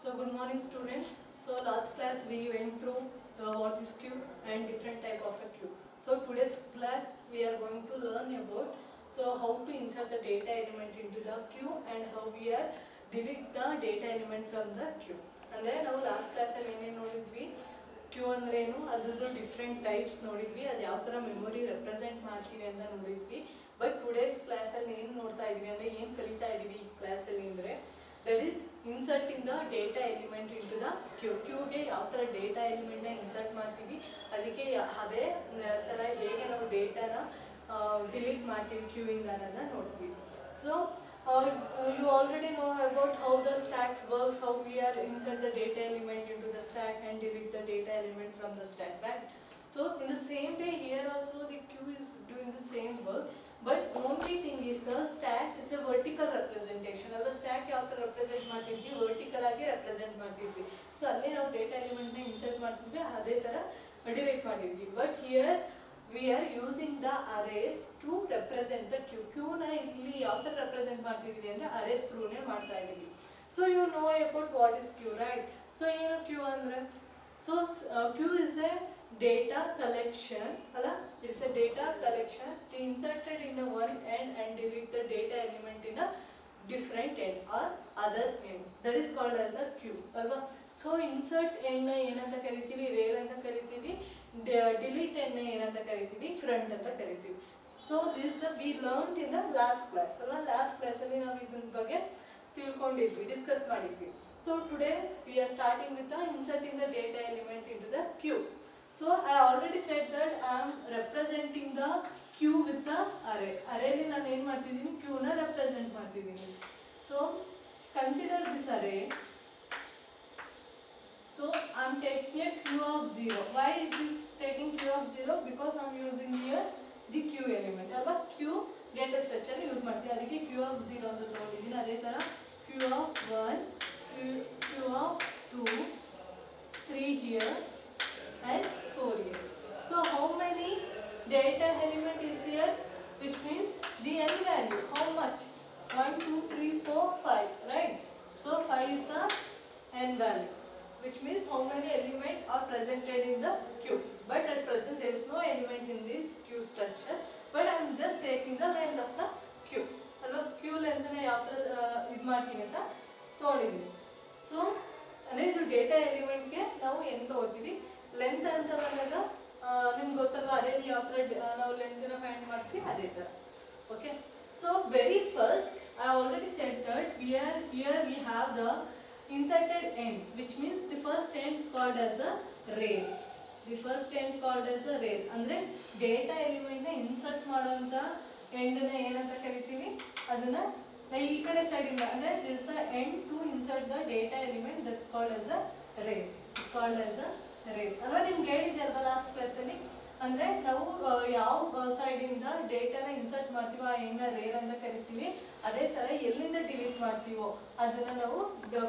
So good morning students. So last class we went through what is queue and different type of a queue. So today's class we are going to learn about how to insert the data element into the queue and how we are delete the data element from the queue. ಅಂದರೆ ನಾವು last ಕ್ಲಾಸಲ್ಲಿ ಏನೇನು ನೋಡಿದ್ವಿ, Q ಅಂದ್ರೆ ಏನು, ಅದ್ರದ್ದು different types ನೋಡಿದ್ವಿ, ಅದು ಯಾವ ಥರ ಮೆಮೊರಿ ರೆಪ್ರೆಸೆಂಟ್ ಮಾಡ್ತೀವಿ ಅಂತ ನೋಡಿದ್ವಿ. ಬಟ್ ಟುಡೇಸ್ ಕ್ಲಾಸಲ್ಲಿ ಏನು ನೋಡ್ತಾ ಇದ್ವಿ ಅಂದರೆ, ಏನು ಕಲಿತಾ ಇದ್ದೀವಿ ಈ ಕ್ಲಾಸಲ್ಲಿ ಅಂದರೆ, that is inserting the data element into the ಕ್ಯೂಗೆ ಯಾವ ಥರ ಡೇಟಾ ಎಲಿಮೆಂಟ್ನ ಇನ್ಸರ್ಟ್ ಮಾಡ್ತೀವಿ, ಅದಕ್ಕೆ ಅದೇ ಥರ ಹೇಗೆ ನಾವು ಡೇಟಾನ ಡಿಲೀಟ್ ಮಾಡ್ತೀವಿ ಕ್ಯೂಯಿಂದ ಅನ್ನೋದನ್ನ ನೋಡ್ತೀವಿ. So you already know about how the stacks works, how we are insert the data element into the stack and delete the data element from the stack, right? So in the same way here also the queue is doing the same work, but only thing is the stack is a vertical representation. The stack ಯಾವ ಥರ represent ಮಾಡ್ತಿದ್ವಿ, vertical ಆಗಿ represent ಮಾಡ್ತಿದ್ವಿ. So ಅಲ್ಲಿ ನಾವು data element ನ insert ಮಾಡ್ತಿದ್ವಿ, ಅದೇ ಥರ delete ಮಾಡಿದ್ವಿ. But here we are using the arrays to represent the queue. Queue na illi yav tar represent ಮಾಡ್ತಿದೀವಿ ಅಂದ್ರೆ arrays through ನೇ ಮಾಡ್ತಾ ಇದೀವಿ. So you know about what is queue, right? So ಏನು queue ಅಂದ್ರೆ, so queue is a data collection, ಅಲ್ಲ, it's a data collection inserted in the one end and delete the data element in a different end or other end. That is called as a queue, ಅಲ್ವಾ? So insert end ನ ಏನಂತ ಕರಿತೀವಿ, rail ಅಂತ ಕರಿತೀವಿ, delete end ನ ಏನಂತ ಕರಿತೀವಿ, front ಅಂತ ಕರಿತೀವಿ. So this is the we learned in the last class, ಅಲ್ವಾ? ಲಾಸ್ಟ್ ಕ್ಲಾಸ್ ಅಲ್ಲಿ ನಾವು ಇದ್ರ ಬಗ್ಗೆ ತಿಳ್ಕೊಂಡಿದ್ವಿ, ಡಿಸ್ಕಸ್ ಮಾಡಿದ್ವಿ. So today we are starting with the inserting the data element into the queue. So I already said that I am representing the queue with the array. Array ನಾನು ಏನು ಮಾಡ್ತಿದ್ದೀನಿ, queue ನ represent ಮಾಡ್ತಿದ್ದೀನಿ. So consider this array. So I am taking a queue of 0. Why it is taking queue of 0? Because I am using here the queue element. ಅಲ್ವಾ, queue data structure use ಮಾಡ್ತೀವಿ, ಅದಕ್ಕೆ queue of 0 ಅಂತ ತಗೊಂಡಿದ್ದೀನಿ. ಅದೇ ಥರ queue of 1, queue of 2, 3 here and 4 here. So how many data element is here? Which means the n value. How much? 1, 2, 3, 4, 5. Right? So 5 is the n value, which means how many elements are presented in the queue. But at present there is no element in this queue structure, but I am just taking the length of the queue. Hello, queue length na yav tara idu martini anta ತಗೊಂಡಿದ್ದೀನಿ. So ಅಂದರೆ ಇದು data ಎಲಿಮೆಂಟ್ಗೆ ನಾವು ಏನು ತಗೋತೀವಿ, length ಅಂತ ಬಂದಾಗ ನಿಮ್ಗೆ ಗೊತ್ತಲ್ವಾ, ಅರೇಲಿ ಯಾವ ಥರ ನಾವು ಲೆಂತ್ನ ಫೈಂಡ್ ಮಾಡ್ತೀವಿ ಅದೇ ಥರ. Okay, so very first I already said that here we have the inserted end, which means the first end called as a rail. The first end called as a rail ಅಂದ್ರೆ data ಎಲಿಮೆಂಟ್ನ insert ಮಾಡುವಂಥ ಎಂಡ್ನ ಏನಂತ ಕರಿತೀವಿ, ಅದನ್ನ ಈ ಕಡೆ ಸೈಡಿಂದ ಅಂದರೆ this the end to insert the data element, that's called as a rear. Called as a rear ಅಲ್ವಾ, ನಿಮ್ಗೆ ಹೇಳಿದೆ ಅಲ್ವಾ ಲಾಸ್ಟ್ ಕ್ಲಾಸಲ್ಲಿ. ಅಂದರೆ ನಾವು ಯಾವ ಸೈಡಿಂದ ಡೇಟಾನ ಇನ್ಸರ್ಟ್ ಮಾಡ್ತೀವೋ ಆ ಎಂಡ್ನ ರೇಲ್ ಅಂತ ಕರಿತೀವಿ, ಅದೇ ಥರ ಎಲ್ಲಿಂದ ಡಿಲೀಟ್ ಮಾಡ್ತೀವೋ ಅದನ್ನು ನಾವು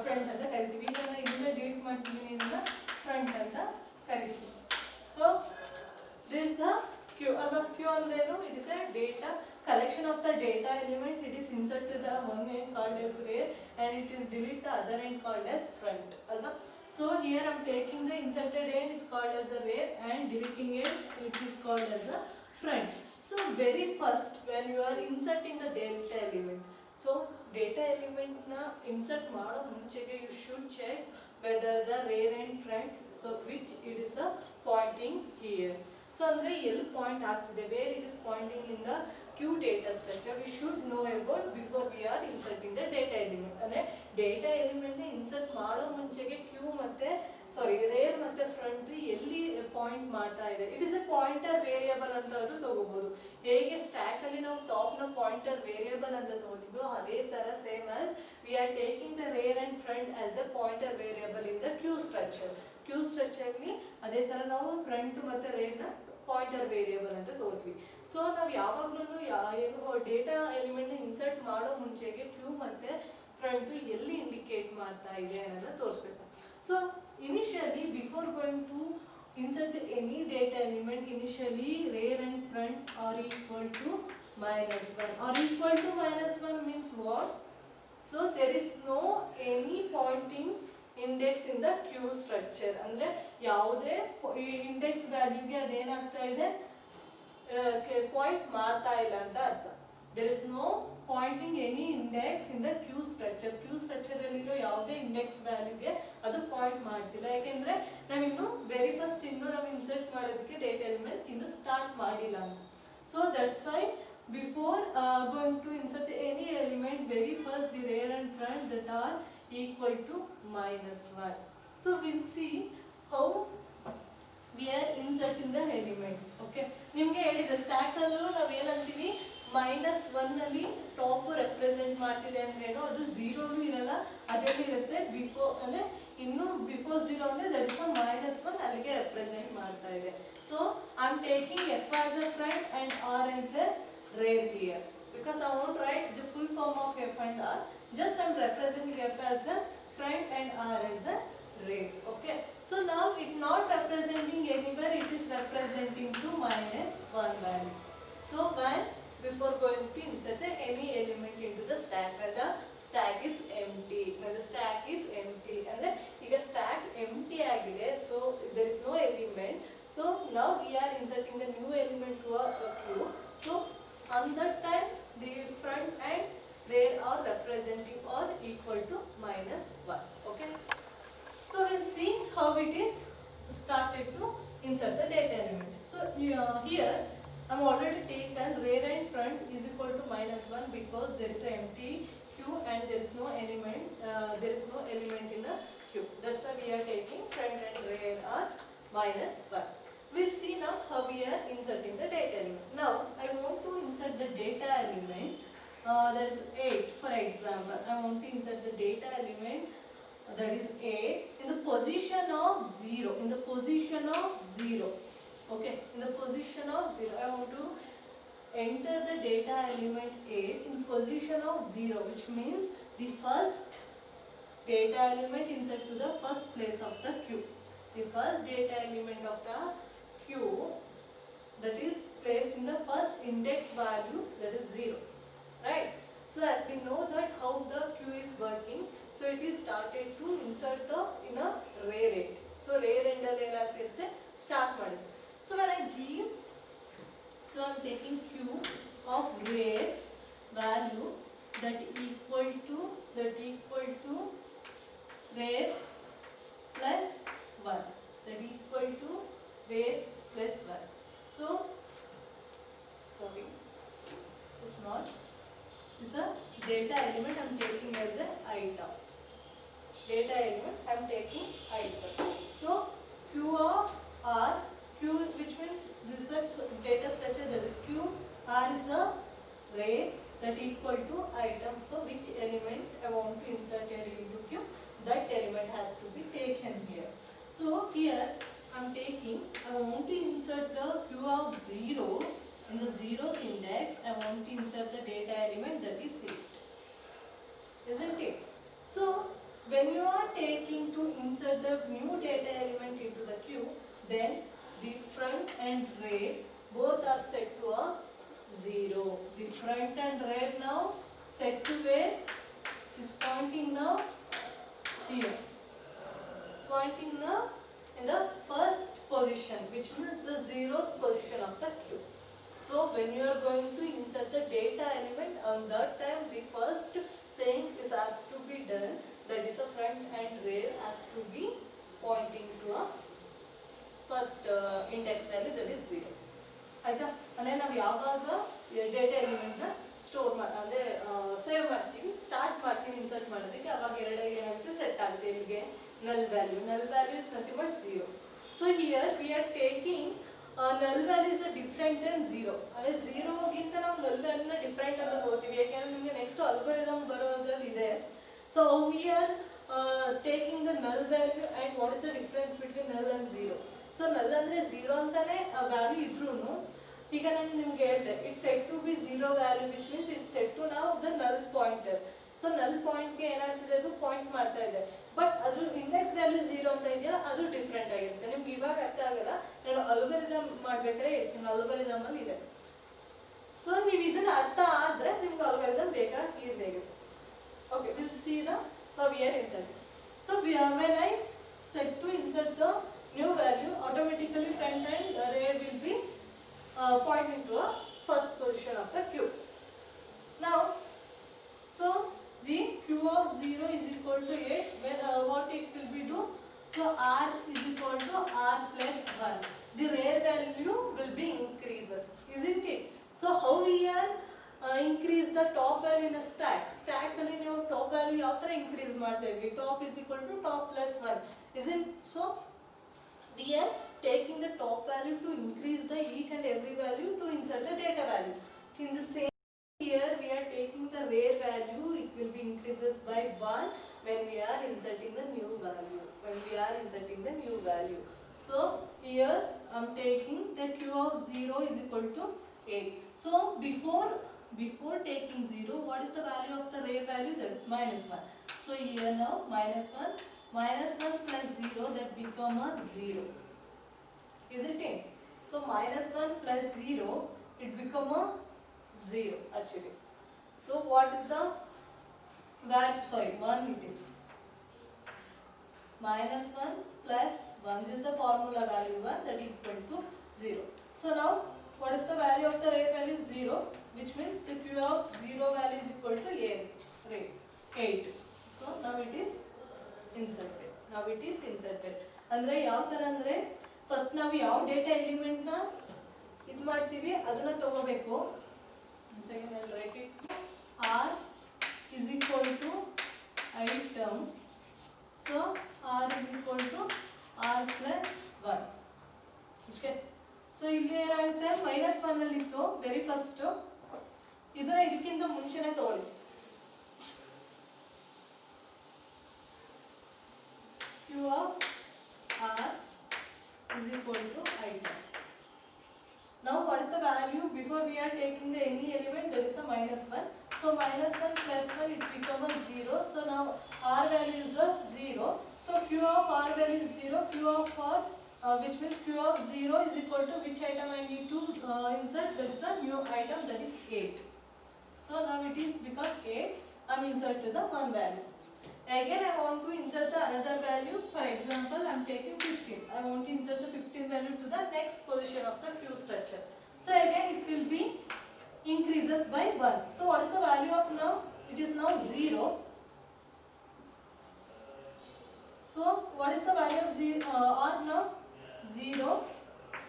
ಫ್ರಂಟ್ ಅಂತ ಕರಿತೀವಿ. ಈಗ ನಾನು ಇದನ್ನ ಡಿಲೀಟ್ ಮಾಡ್ತಿದ್ದೀನಿ, ಇದನ್ನ ಫ್ರಂಟ್ ಅಂತ ಕರಿತೀವಿ. So this the queue. ಅಲ್ವಾ, ಕ್ಯೂ ಅಂದ್ರೇನು, it is a data collection of the data element. It is inserted the one end called as rail and it is delete the other end called as front. Alva, so here I am taking the inserted end is called as a rail and deleting it is called as a front. So very first when you are inserting the data element, so data element na insert mado munchege you should check whether the rail and front, so which it is a pointing here. So andre ell point ಆಗ್ತಿದೆ, where it is pointing in the queue data structure we should know about before we are inserting the data element. ಅಂದರೆ data ಎಲಿಮೆಂಟ್ನ insert ಮಾಡೋ ಮುಂಚೆಗೆ Q ಮತ್ತೆ rare ಮತ್ತೆ front ಎಲ್ಲಿ point ಮಾಡ್ತಾ ಇದೆ, it is A pointer variable ಅಂತ ಅವರು ತಗೋಬಹುದು. ಹೇಗೆ ಸ್ಟ್ಯಾಕಲ್ಲಿ ನಾವು ಟಾಪ್ನ ಪಾಯಿಂಟರ್ ವೇರಿಯಬಲ್ ಅಂತ ತಗೋತೀವೋ ಅದೇ ಥರ same as we are taking the rear and front as a pointer variable in the queue structure. Queue ಸ್ಟ್ರಕ್ಚರ್ಲಿ ಅದೇ ಥರ ನಾವು ಫ್ರಂಟ್ ಮತ್ತು ರೇರ್ನ ಪಾಯಿಂಟರ್ ವೇರಿಯಬಲ್ ಅಂತ ತಗೋತೀವಿ. ಸೊ ನಾವು ಯಾವಾಗ್ಲೂ ಏನು ಡೇಟಾ ಎಲಿಮೆಂಟ್ನ ಇನ್ಸರ್ಟ್ ಮಾಡೋ ಮುಂಚೆಗೆ ಕ್ಯೂ ಮತ್ತು ಫ್ರಂಟು ಎಲ್ಲಿ ಇಂಡಿಕೇಟ್ ಮಾಡ್ತಾ ಇದೆ ಅನ್ನೋದನ್ನ ತೋರಿಸ್ಬೇಕು. So initially before going to insert any data element, initially rear and front are equal to -1. Are equal to -1 means what? So there is no any pointing index in the queue structure. ಅಂದರೆ ಯಾವುದೇ index ವ್ಯಾಲ್ಯೂಗೆ ಅದೇನಾಗ್ತಾ ಇದೆ, point ಮಾಡ್ತಾ ಇಲ್ಲ ಅಂತ ಅರ್ಥ. There is no pointing any index in the queue structure. Queue structure ಅಲ್ಲಿರೋ ಯಾವುದೇ index ವ್ಯಾಲ್ಯೂಗೆ ಅದು ಪಾಯಿಂಟ್ ಮಾಡ್ತಿಲ್ಲ. ಯಾಕೆಂದ್ರೆ ನಾವಿನ್ನು ವೆರಿ ಫಸ್ಟ್ ಇನ್ನು ನಾವು ಇನ್ಸರ್ಟ್ ಮಾಡೋದಕ್ಕೆ ಡೇಟಾ ಎಲಿಮೆಂಟ್ ಇನ್ನು ಸ್ಟಾರ್ಟ್ ಮಾಡಿಲ್ಲ ಅಂತ. So that's Y before going to insert any element, very first the rear and front that are equal to -1. So we'll see how we are inserting the element. Okay, ನಿಮಗೆ ಹೇಳಿದೆ stack ಅಲ್ಲೂ ನಾವು ಏನಂತೀವಿ, -1 ಅಲ್ಲಿ top represent ಮಾಡ್ತಿದೆ ಅಂದ್ರೆ ಏನು, ಅದು 0 ಇರಲ್ಲ, ಅದೆಲ್ಲಿ ಇರುತ್ತೆ ಬಿಫೋರ್, ಅಂದ್ರೆ ಇನ್ನು ಬಿಫೋರ್ 0 ಅಂದ್ರೆ ದಟ್ ಇಸ್ -1, ಅಲ್ಲಿಗೆ ರೆಪ್ರೆಸೆಂಟ್ ಮಾಡ್ತಾ ಇದೆ. So I am taking f as a front and r as a rear here, because I won't write the full form of f and r, just I am representing f as a front and r as a rear. Okay, so now it not representing anywhere, it is representing to -1 value. So when before going to insert any element into the stack, and the stack is empty, when the stack is empty and ಈಗ stack empty ಆಗಿದೆ, so there is no element. So now we are inserting the new element to a queue. So on that time the front and rear are representing or equal to -1. Okay, so we'll see how it is started to insert the data element. So here I'm already taken rear and front is equal to -1 because there is an empty queue and there is no element, in the queue. That's why we are taking front and rear are -1. We'll see now how we are inserting the data element. Now I want to insert the data element, that is 8 for example. I want to insert the data element, that is 8 in the position of 0, in the position of 0. Okay, in the position of 0 I want to enter the data element 8 in position of 0, which means the first data element insert to the first place of the queue. The first data element of the queue that is placed in the first index value, that is 0, right? So as we know that how the queue is working, so it is started to insert the in a rear end. So rear end alli enagirutte start ಮಾಡುತ್ತೆ. So when I give, so I am taking queue of rear value that equal to rear plus 1, that equal to rear plus 1. So sorry, it's not, it's a data element I am taking as a item. Data element I am taking item. So q of r, q which means this is the data structure, that is q, r is the rear, that equal to item. So which element I want to insert it into q, that element has to be taken here. So here I am taking, I want to insert the q of 0 in the 0th index. I want to insert the data element, that is 8, isn't it? So when you are taking to insert the new data element into the queue, then the front and rear both are set to a 0. The front and rear now set to where is pointing now here, pointing now in the first position, which means the 0th position of the queue. So when you are going to insert the data element, on that time the first thing is has to be done, that is a front and rear has to be pointing to a first index value, that is 0. ಆಯ್ತಾ? ಅಂದರೆ ನಾವು ಯಾವಾಗ data ಎಲಿಮೆಂಟ್ನ store ಅಂದರೆ save ಮಾಡ್ತೀವಿ, start ಮಾಡ್ತೀವಿ insert ಮಾಡೋದಕ್ಕೆ, ಅವಾಗ ಎರಡೇ ಏನಾಗುತ್ತೆ ಸೆಟ್ ಆಗುತ್ತೆ. ಇಲ್ಲಿಗೆ null value is nothing but 0. So here we are taking null value is different than 0. ಅಂದರೆ 0 ಗಿಂತ ನಾವು null value ನ ಡಿಫ್ರೆಂಟ್ ಅಂತ ತಗೋತೀವಿ, ಯಾಕೆಂದ್ರೆ ನಿಮಗೆ ನೆಕ್ಸ್ಟ್ ಅಲ್ಗೋರಿದಮ್ ಬರೋದ್ರಲ್ಲಿ ಇದೆ. So we are taking the null value and what is the difference between null and 0. So null ಅಂದರೆ 0 ಅಂತಾನೆ ವ್ಯಾಲ್ಯೂ ಇದ್ರೂ, ಈಗ ನಾನು ನಿಮ್ಗೆ ಹೇಳಿದೆ it's set to be 0 value, which means it's set to ನಾವು the null pointer. So null ಪಾಯಿಂಟ್ಗೆ ಏನಾಗ್ತಿದೆ, ಅದು ಪಾಯಿಂಟ್ ಮಾಡ್ತಾ ಇದೆ, ಬಟ್ ಅದು ಇಂಡೆಕ್ಸ್ ವ್ಯಾಲ್ಯೂ 0 ಅಂತ ಇದೆಯಲ್ಲ, ಅದು ಡಿಫ್ರೆಂಟ್ ಆಗಿರುತ್ತೆ. ನಿಮ್ಗೆ ಇವಾಗ ಅರ್ಥ ಆಗಲ್ಲ, ನಾನು ಅಲ್ಗೋರಿದಮ್ ಮಾಡ್ಬೇಕಾದ್ರೆ ಹೇಳ್ತೀನಿ, ಅಲ್ಗೋರಿದಮ್ ಅಲ್ಲಿ ಇದೆ. ಸೊ ನೀವು ಇದನ್ನ ಅರ್ಥ ಆದ್ರೆ ನಿಮ್ಗೆ ಅಲ್ಗೋರಿದಮ್ ಬೇಕಾ ಈಸಿ ಆಗುತ್ತೆ. Okay, will see the how we are inserting. So when I set to insert the new value, automatically front and rear will be pointing to a first position of the queue. Now, so the q of 0 is equal to 8. When what it will be do? So r is equal to r plus 1. The rear value will be increases, isn't it? So how we are increase the top value in a stack? Stack ಅಲ್ಲಿ ನೀವು top value ಯಾವ ತರ increase ಮಾಡ್ತಾ ಇದ್ವಿ? Top is equal to top plus 1, isn't so? We are taking the top value to increase the each and every value to insert the data value. In the same here we are taking the rear value, it will be increases by 1 when we are inserting the new value. So here I am taking the q of 0 is equal to 8. So before taking 0, what is the value of the rear value? That is minus 1. So here now minus 1 plus 0, that become a 0, isn't it? So minus 1 plus 0, it become a 0 actually. So what is the value? Sorry, 1 it is. Minus 1 plus 1, this is the formula value 1, that is equal to 0. So now what is the value of the rear value? 0, which means the q of 0 value is equal to 8. So now it is inserted. ಅಂದ್ರೆ ಯಾವ ತರ ಅಂದ್ರೆ first ನಾವು ಯಾವ data element ನ ಇದು ಮಾಡ್ತೀವಿ ಅದನ್ನ ತಗೋಬೇಕು. Second I'll write it. R is equal to item. So R is equal to R plus 1. Okay. So ಇಲ್ಲಿ ಏನಾಗುತ್ತೆ minus 1 ಅಲ್ಲಿ ಇತ್ತು ವೆರಿ ಫಸ್ಟ್, ಇದನ್ನ ಇದಕ್ಕಿಂತ ಮುಂಚೆನೆ ತಗೊಳ್ಳಿ. Q of R is equal to item. Now what is the value before we are taking the any element? That is a minus 1. So minus 1 plus 1, it become a 0. So now R value is a 0. So Q of R value is 0. Q of R which means Q of 0 is equal to which item I need to insert? That is a new item, that is 8. So now it is become 8. I am inserted the one value. Again I want to insert the another value. For example, I am taking 15. I want to insert the 15 value to the next position of the queue structure. So again it will be increases by 1. So what is the value of now? It is now 0. So what is the value of R now? 0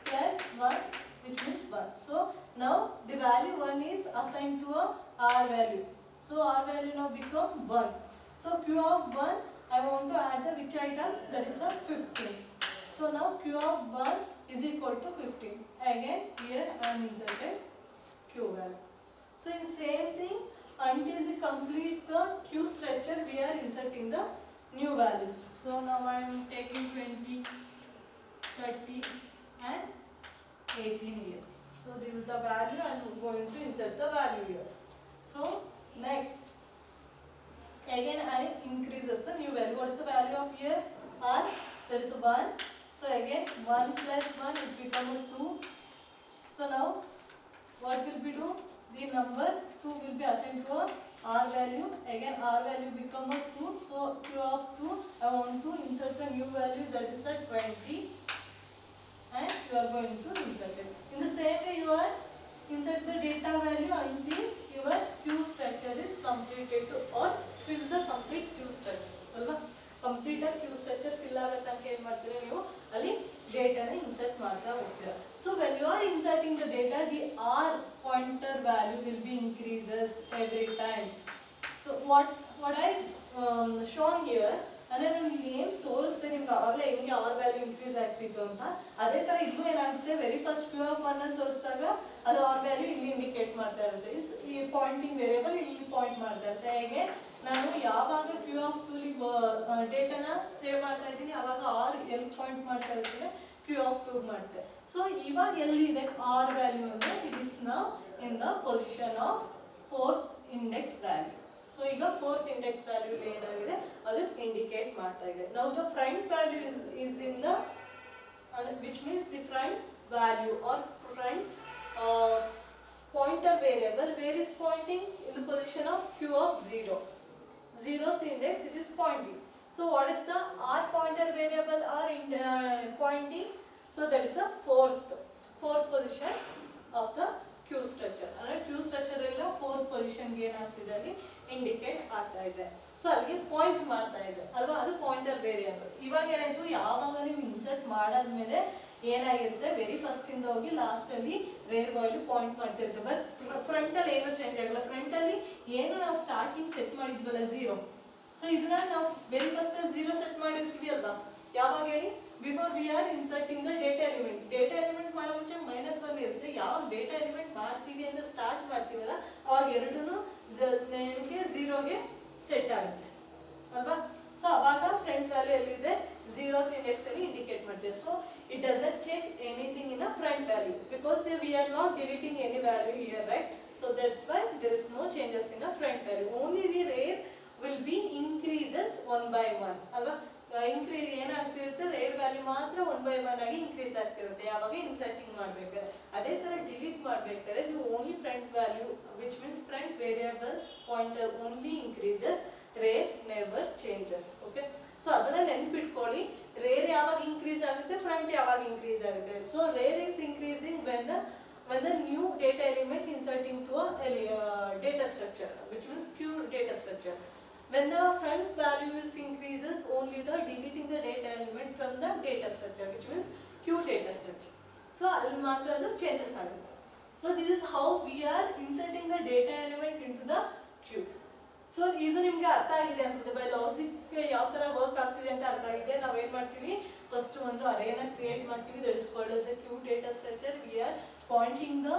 plus 1, which means 1. So now the value 1 is assigned to a R value. So R value now become 1. So Q of 1, I want to add the which item? That is a 15. So now Q of 1 is equal to 15. Again here I am inserted Q value. So in same thing, until we complete the Q structure, we are inserting the new values. So now I am taking 20, 30 and 18 here. So this is the value, I am going to insert the value here. So next, again I increases the new value. What is the value of here? R, there is a 1. So again 1 plus 1, it become a 2. So now what will be do? The number 2 will be assigned to a R value. Again R value become a 2. So Q of 2, I want to insert the new value, that is a 20. And you are going to insert it. In the same way you are insert the data value until your Q structure is completed or fill the complete Q structure. Alva? Complete Q structure fill ಆಗುತ್ತಂತ ಏನು ಮಾಡ್ತೀರಾ ನೀವು ಅಲ್ಲಿ ಡೇಟಾನ insert ಮಾಡ್ತಾ ಹೋಗ್ತೀರಾ. So when you are inserting the data, the R pointer value will be increases every time. So what I shown here, ಅಂದ್ರೆ ನಾನು ಇಲ್ಲಿ ಏನು ತೋರಿಸ್ದೆ ನಿಮ್ಗೆ ಆವಾಗಲೇ ಹೆಂಗೆ ಆರ್ ವ್ಯಾಲ್ಯೂ ಇನ್ಕ್ರೀಸ್ ಆಗ್ತಿತ್ತು ಅಂತ, ಅದೇ ತರ ಇದು ಏನಾಗುತ್ತೆ ವೆರಿ ಫಸ್ಟ್ Q of 1 ಅಂತ ತೋರಿಸಿದಾಗ ಅದು ಆರ್ ವ್ಯಾಲ್ಯೂ ಇಲ್ಲಿ ಇಂಡಿಕೇಟ್ ಮಾಡ್ತಾ ಇರುತ್ತೆ. ಈ ಪಾಯಿಂಟಿಂಗ್ ವೇರಿಯಬಲ್ ಇಲ್ಲಿ ಪಾಯಿಂಟ್ ಮಾಡ್ತಾ ಇರುತ್ತೆ. ಹೇಗೆ ನಾನು ಯಾವಾಗ Q of 2 ಡೇಟಾನ ಸೇವ್ ಮಾಡ್ತಾ ಇದ್ದೀನಿ ಆವಾಗ ಆರ್ ಎಲ್ಲಿ ಪಾಯಿಂಟ್ ಮಾಡ್ತಾ ಇರ್ತೀನಿ? Q of 2 ಮಾಡ್ತೆ. ಸೊ ಇವಾಗ ಎಲ್ಲಿದೆ ಆರ್ ವ್ಯಾಲ್ಯೂ ಅಂದ್ರೆ it is now in the position of 4th index value. So ಈಗ 4th ಇಂಡೆಕ್ಸ್ ವ್ಯಾಲ್ಯೂ ಏನಾಗಿದೆ ಅದು ಇಂಡಿಕೇಟ್ ಮಾಡ್ತಾ ಇದೆ. Now the front value is in the which means the front value or front pointer variable where is pointing in the position of Q of 0. 0th index it is pointing. So what is the R pointer variable or pointing? So that is a fourth position of the Q structure. And Q structure illa fourth position ge enagtide alli indicate ಆಗ್ತಾ ಇದೆ. So ಅಲ್ಲಿಗೆ point ಮಾಡ್ತಾ ಇದೆ ಅಲ್ವಾ, ಅದು pointer variable. ಇವಾಗ ಏನಾಯ್ತು, ಯಾವಾಗ ನೀವು ಇನ್ಸರ್ಟ್ ಮಾಡಾದ್ಮೇಲೆ ಏನಾಗಿರುತ್ತೆ, ವೆರಿ ಫಸ್ಟ್ ಇಂದ ಹೋಗಿ ಲಾಸ್ಟ್ ಅಲ್ಲಿ ರೇರ್ ವ್ಯಾಲ್ಯೂ ಪಾಯಿಂಟ್ ಮಾಡ್ತಿರ್ತೇವೆ. ಬಟ್ ಫ್ರಂಟ್ ಅಲ್ಲಿ ಏನು ಚೇಂಜ್ ಆಗಲ್ಲ. ಫ್ರಂಟ್ ಅಲ್ಲಿ ಏನು ನಾವು ಸ್ಟಾರ್ಟಿಂಗ್ ಸೆಟ್ ಮಾಡಿದ್ವಲ್ಲ 0, ಸೊ ಇದನ್ನ ನಾವು ವೆರಿ ಫಸ್ಟ್ ಅಲ್ಲಿ 0 ಸೆಟ್ ಮಾಡಿರ್ತೀವಿ ಅಲ್ವಾ. ಯಾವಾಗ ಹೇಳಿ, before we R inserting the data element. Data element ಮಾಡೋ ಮುಂಚೆ -1 ಇರುತ್ತೆ. ಯಾವ ಡೇಟಾ ಎಲಿಮೆಂಟ್ ಮಾಡ್ತೀವಿ ಅಂತ ಸ್ಟಾರ್ಟ್ ಮಾಡ್ತೀವಲ್ಲ ಅವಾಗ ಎರಡೂ ನಿಮಗೆ 0ಗೆ ಸೆಟ್ ಆಗುತ್ತೆ ಅಲ್ವಾ. ಸೊ ಅವಾಗ ಫ್ರಂಟ್ ವ್ಯಾಲ್ಯೂ ಎಲ್ಲಿದೆ, 0th ಇಂಡೆಕ್ಸ್ ಅಲ್ಲಿ ಇಂಡಿಕೇಟ್ ಮಾಡ್ತೀವಿ. So it doesn't change anything in a front value because we are not deleting any value here, right? So that's why there is no changes in a front value. Only the rare will be increases 1 by 1 alva. Increase ಏನಾಗ್ತಿರುತ್ತೆ, rear value ಮಾತ್ರ 1 by 1 ಆಗಿ increase ಆಗ್ತಿರುತ್ತೆ ಯಾವಾಗ inserting ಮಾಡಬೇಕಾದ್ರೆ. ಅದೇ ತರ delete ಮಾಡಬೇಕಾದ್ರೆ ಇದು only front value, which means front variable pointer only increases, rear never changes. Okay, so ಅದನ್ನ ನೆನಪಿಟ್ಕೊಳ್ಳಿ. ರೇರ್ ಯಾವಾಗ ಇನ್ಕ್ರೀಸ್ ಆಗುತ್ತೆ, ಫ್ರಂಟ್ ಯಾವಾಗ ಇನ್ಕ್ರೀಸ್ ಆಗುತ್ತೆ. So rear is increasing when the new data element insert into a data structure, which means Q data structure. When the front value is increases, only the deleting the data element from the data structure, which means Q data structure. So ಅಲ್ಲಿ ಮಾತ್ರ ಅದು changes ಆಗುತ್ತೆ. So this is how we are inserting the data element into the Q. So ಇದು ನಿಮ್ಗೆ ಅರ್ಥ ಆಗಿದೆ ಅನ್ಸುತ್ತೆ. By logic ಯಾವ ತರ ವರ್ಕ್ ಆಗ್ತಿದೆ ಅಂತ ಅರ್ಥ ಆಗಿದೆ. ನಾವೇನ್ ಮಾಡ್ತೀವಿ, ಫಸ್ಟ್ ಒಂದು ಅರೇನ ಕ್ರಿಯೇಟ್ ಮಾಡ್ತೀವಿ, that is called as a Q data structure. We are pointing the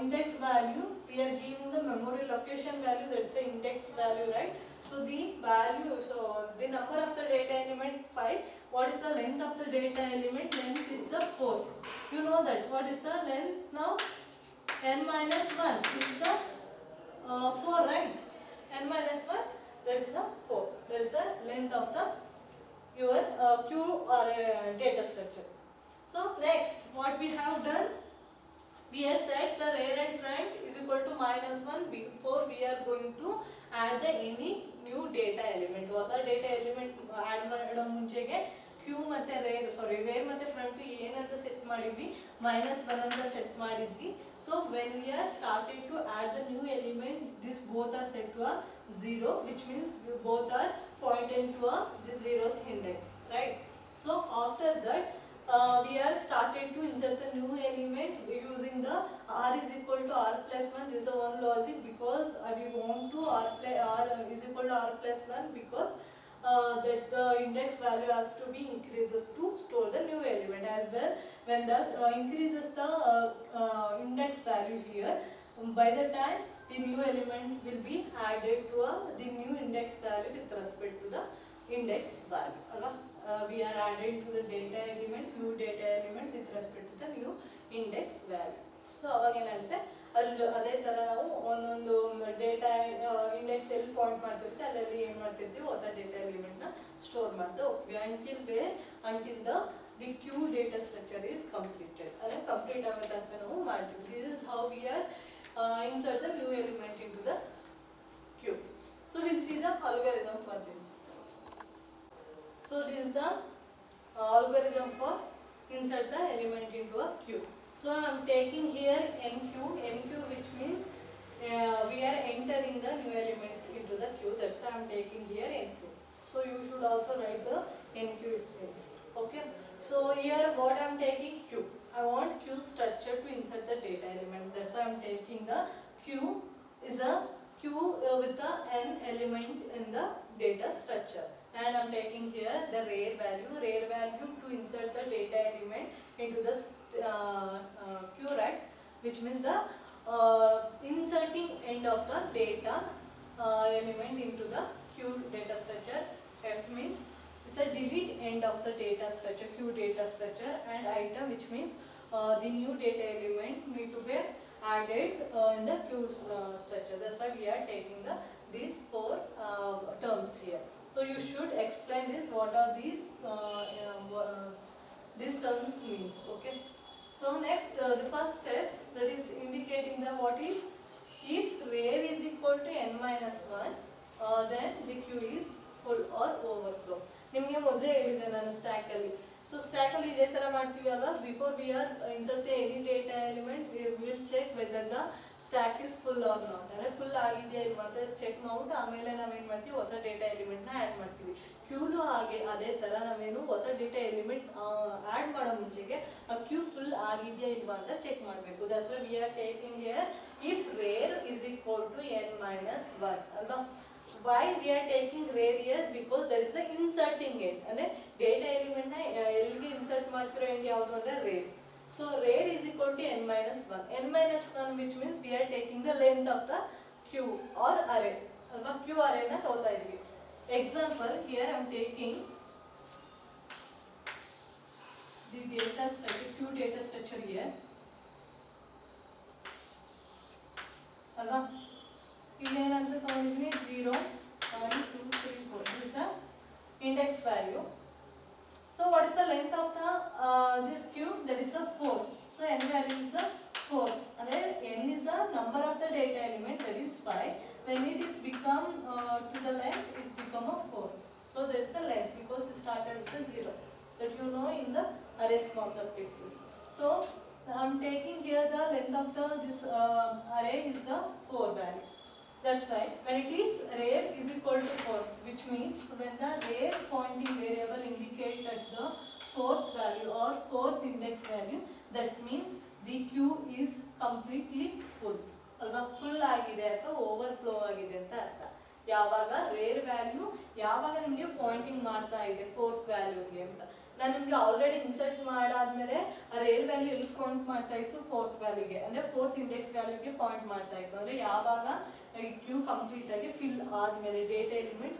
index value, we are giving the memory location value, that is the index value, right? So the value, so the number of the data element 5. What is the length of the data element? Length is the 4. You know that. What is the length now? n minus 1 is the 4, right? n minus 1, that is the 4. That is the length of the your Q or data structure. So next, what we have done, we have set the rear and front is equal to -1. Before we are going to add the any new data element. ಹೊಸ data element add ಮಾಡೋ ಮುಂಚೆಗೆ Q ಮತ್ತೆ rare ಮತ್ತೆ front ಏನಂತ set ಮಾಡಿದ್ವಿ, -1 ಅಂತ set ಮಾಡಿದ್ವಿ. So when we are starting to add the new element, this both are set to a 0, which means both are pointing to the 0th index, right? So after that we are started to insert the new element using the r is equal to r plus 1. This is the one logic, because we want to r is equal to r plus 1 because that the index value has to be increases to store the new element as well. When that increases the index value here, by the time the new element will be added to the new index value with respect to the index value. We are adding to the data element, new data element with respect to the new index value. So ಅವಾಗ ಏನಾಗುತ್ತೆ, ಅದೇ ತರ ನಾವು ಒಂದೊಂದು data index ಎಲ್ಲಿ point ಮಾಡ್ತಿರ್ತೀವಿ ಅಲ್ಲಲ್ಲಿ ಏನು ಮಾಡ್ತಿರ್ತೀವಿ, ಹೊಸ ಡೇಟಾ ಎಲಿಮೆಂಟ್ ನ ಸ್ಟೋರ್ ಮಾಡ್ತಾ ಹೋಗ್ತೀವಿ until the Q data structure is completed. ಅಂದ್ರೆ ಕಂಪ್ಲೀಟ್ ಆಗೋ ತನಕ ನಾವು ಮಾಡ್ತೀವಿ. This is how we are insert the new element into the Q. So we'll see the algorithm for this. So this is the algorithm for insert the element into a Q. So I am taking here NQ, which means we are entering the new element into the Q. That's why I am taking here NQ. So you should also write the NQ itself. Okay. So here what I am taking Q. I want Q structure to insert the data element. That's why I am taking the Q is a Q with the n element in the data structure. And I am taking here the rare value to insert the data element into the Q, right? Which means the inserting end of the data element into the Q data structure. F means it's a delete end of the data structure, Q data structure, and item, which means the new data element need to be added in the Q structure. That's why we are taking these 4 terms here. So you should explain this, what are these terms means. Okay. So next, the first steps, that is indicating the what is, if rare is equal to n minus 1, then the Q is full or overflow. ನಿಮಗೆ ಮೊದಲೇ ಹೇಳಿದೆ ನಾನು ಸ್ಟ್ಯಾಕಲ್ಲಿ. So ಸ್ಟ್ಯಾಕಲ್ಲಿ ಇದೇ ಥರ ಮಾಡ್ತೀವಿ ಅಲ್ವಾ, before we are insert any data element we will check whether the stack is full or not, ಅಂದರೆ full ಆಗಿದೆಯಾ ಇಲ್ವಾ ಅಂತ ಚೆಕ್ ಮಾಡ್ಬಿಟ್ಟು ಆಮೇಲೆ ನಾವೇನು ಮಾಡ್ತೀವಿ, ಹೊಸ ಡೇಟಾ ಎಲಿಮೆಂಟ್ನ ಆ್ಯಡ್ ಮಾಡ್ತೀವಿ. ಕ್ಯೂನು ಹಾಗೆ ಅದೇ ಥರ ನಾವೇನು ಹೊಸ ಡೇಟಾ ಎಲಿಮೆಂಟ್ ಆ್ಯಡ್ ಮಾಡೋ ಮುಂಚೆಗೆ ಆ ಕ್ಯೂ ಫುಲ್ ಆಗಿದೆಯಾ ಇಲ್ವಾ ಅಂತ ಚೆಕ್ ಮಾಡಬೇಕು. That's why we are taking here if rare is equal to n minus 1 ಅಲ್ವಾ. why we are taking rare here, because that is the inserting end, ಅಂದರೆ data element ನ ಎಲ್ಲಿಗೆ ಇನ್ಸರ್ಟ್ ಮಾಡ್ತಿರೋ end ಯಾವುದು ಅಂದ್ರೆ rare. so rare is equal to n minus 1, n minus 1 which means we are taking the length of the queue or array ಅಲ್ವಾ. queue array ನ ತಗೋತಾ ಇದೀವಿ. example here I am taking the data structure, queue data structure here ಅಲ್ವಾ. ಇಲ್ಲೇನಂತ ತಗೊಂಡಿದ್ವಿ 0 1 2 3 4 this is the index value. so what is the length of the this queue, that is a 4. so n value is a 4, and n is the number of the data element, that is 5. when it is become to the length, it become a 4. so that is the length because it started with a 0, that you know in the arrays concept itself. so I am taking here the length of the this array is the 4 value. That's why when it is rare is equal to 4, which means when the rare pointing variable indicate at the 4th value or 4th index value, that means the queue is completely full. ಅಲ್ವಾ, full ಆಗಿದೆ ಅಥವಾ overflow ಆಗಿದೆ ಅಂತ ಅರ್ಥ. ಯಾವಾಗ rare value ಯಾವಾಗ ನಿಮಗೆ Poynting ಮಾಡ್ತಾ ಇದೆ 4th ವ್ಯಾಲ್ಯೂಗೆ ಅಂತ. ನಾನು ನಿಮಗೆ ಆಲ್ರೆಡಿ ಇನ್ಸರ್ಟ್ ಮಾಡಾದ್ಮೇಲೆ ಆ ರೇರ್ ವ್ಯಾಲ್ಯೂ ಎಲ್ಲಿ ಪಾಯಿಂಟ್ ಮಾಡ್ತಾ ಇತ್ತು, 4th ವ್ಯಾಲ್ಯೂಗೆ, ಅಂದರೆ 4th ಇಂಡೆಕ್ಸ್ ವ್ಯಾಲ್ಯೂಗೆ ಪಾಯಿಂಟ್ ಮಾಡ್ತಾ ಇತ್ತು. ಅಂದರೆ ಯಾವಾಗ ಕ್ಯೂ ಕಂಪ್ಲೀಟ್ ಆಗಿ ಫಿಲ್ ಆದಮೇಲೆ, ಡೇಟಾ ಎಲಿಮೆಂಟ್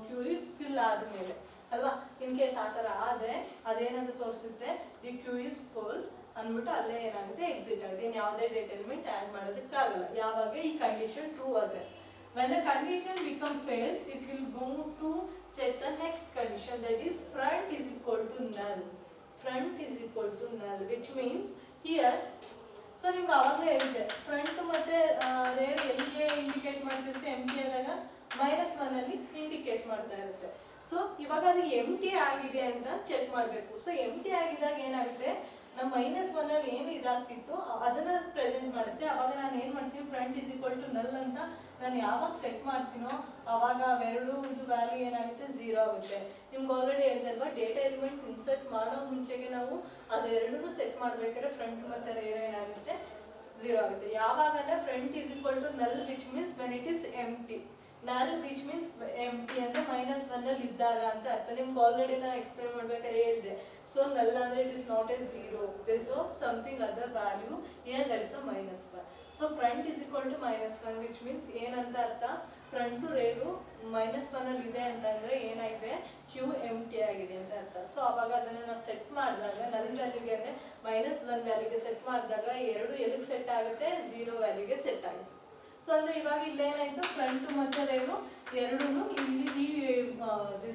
ಕ್ಯೂ ಫಿಲ್ ಆದಮೇಲೆ ಅಲ್ವಾ. ಇನ್ ಕೇಸ್ ಆ ಥರ ಆದರೆ ಅದೇನಂತ ತೋರಿಸುತ್ತೆ, ದಿ ಕ್ಯೂ ಇಸ್ ಫುಲ್ ಅಂದ್ಬಿಟ್ಟು ಅಲ್ಲೇ ಏನಾಗುತ್ತೆ, ಎಕ್ಸಿಟ್ ಆಗುತ್ತೆ. ಇನ್ನು ಯಾವುದೇ ಡೇಟಾ ಎಲಿಮೆಂಟ್ ಆ್ಯಡ್ ಮಾಡೋದಕ್ಕಾಗಲ್ಲ ಯಾವಾಗ ಈ ಕಂಡೀಷನ್ ಟ್ರೂ ಆದರೆ. when the condition become fails, it will go to check the next condition, that is front is equal to null. front is equal to null, which means here so ನಿಮ್ಗೆ ಆವಾಗಲೇ ಹೇಳಿದೆ front ಮತ್ತೆ rare ಎಲ್ಲಿಗೆ indicate ಮಾಡ್ತಿರುತ್ತೆ, ಎಂಟಿ ಆದಾಗ -1 ಅಲ್ಲಿ indicate ಮಾಡ್ತಾ ಇರುತ್ತೆ. So ಇವಾಗ ಅದು ಎಂಟಿ ಆಗಿದೆ ಅಂತ ಚೆಕ್ ಮಾಡಬೇಕು. ಸೊ ಎಂಟಿ ಆಗಿದಾಗ ಏನಾಗುತ್ತೆ, ನಮ್ಮ -1 ಅಲ್ಲಿ ಏನು ಇದಾಗ್ತಿತ್ತು ಅದನ್ನ ಪ್ರೆಸೆಂಟ್ ಮಾಡುತ್ತೆ. ಅವಾಗ ನಾನು ಏನು ಮಾಡ್ತೀನಿ, ಫ್ರಂಟ್ ಇಸ್ ಈಕ್ವಲ್ ಟು ನಲ್ ಅಂತ ನಾನು ಯಾವಾಗ ಸೆಟ್ ಮಾಡ್ತೀನೋ ಅವಾಗ ಅವೆರಡು ಇದು ವ್ಯಾಲ್ಯೂ ಏನಾಗುತ್ತೆ, 0 ಆಗುತ್ತೆ. ನಿಮ್ಗೆ ಆಲ್ರೆಡಿ ಹೇಳಿದಲ್ವಾ, ಡೇಟಾ ಎಲಿಮೆಂಟ್ ಇನ್ಸರ್ಟ್ ಮಾಡೋ ಮುಂಚೆಗೆ ನಾವು ಅದೆರಡೂ ಸೆಟ್ ಮಾಡಬೇಕಾದ್ರೆ ಫ್ರಂಟ್ ಮತ್ತು ರೇರ್ ಏನಾಗುತ್ತೆ, 0 ಆಗುತ್ತೆ. ಯಾವಾಗ ಅಂದರೆ front is equal to null which means when it is empty. Null which means ಎಂಟಿ ಅಂದರೆ -1 ಅಲ್ಲಿ ಇದ್ದಾಗ ಅಂತ ಅರ್ಥ. ನಿಮ್ಗೆ ಆಲ್ರೆಡಿ ನಾನು ಎಕ್ಸ್ಪ್ಲೇನ್ ಮಾಡ್ಬೇಕಾದ್ರೆ ಹೇಳಿದೆ. ಸೊ ನಲ್ ಅಂದರೆ it is not A 0, there is something other value here, that is a -1. So front is equal to -1 which means ಏನಂತ ಅರ್ಥ, ಫ್ರಂಟು ರೇರು -1 ಅಲ್ಲಿ ಇದೆ ಅಂತಂದರೆ ಏನಾಗಿದೆ, ಕ್ಯೂ ಎಂಟಿ ಆಗಿದೆ ಅಂತ ಅರ್ಥ. ಸೊ ಅವಾಗ ಅದನ್ನು ನಾವು ಸೆಟ್ ಮಾಡಿದಾಗ ನಲ್ ವ್ಯಾಲ್ಯೂಗೆ ಅಂದರೆ -1 ವ್ಯಾಲ್ಯೂಗೆ ಸೆಟ್ ಮಾಡಿದಾಗ ಎರಡು ಎಲ್ಲಿಗೆ ಸೆಟ್ ಆಗುತ್ತೆ, 0 ವ್ಯಾಲ್ಯೂಗೆ ಸೆಟ್ ಆಗುತ್ತೆ. ಸೊ ಅಂದರೆ ಇವಾಗ ಇಲ್ಲೇನಾಯಿತು, ಫ್ರಂಟು ಮತ್ತು ರೇರು ಎರಡೂ ಇಲ್ಲಿ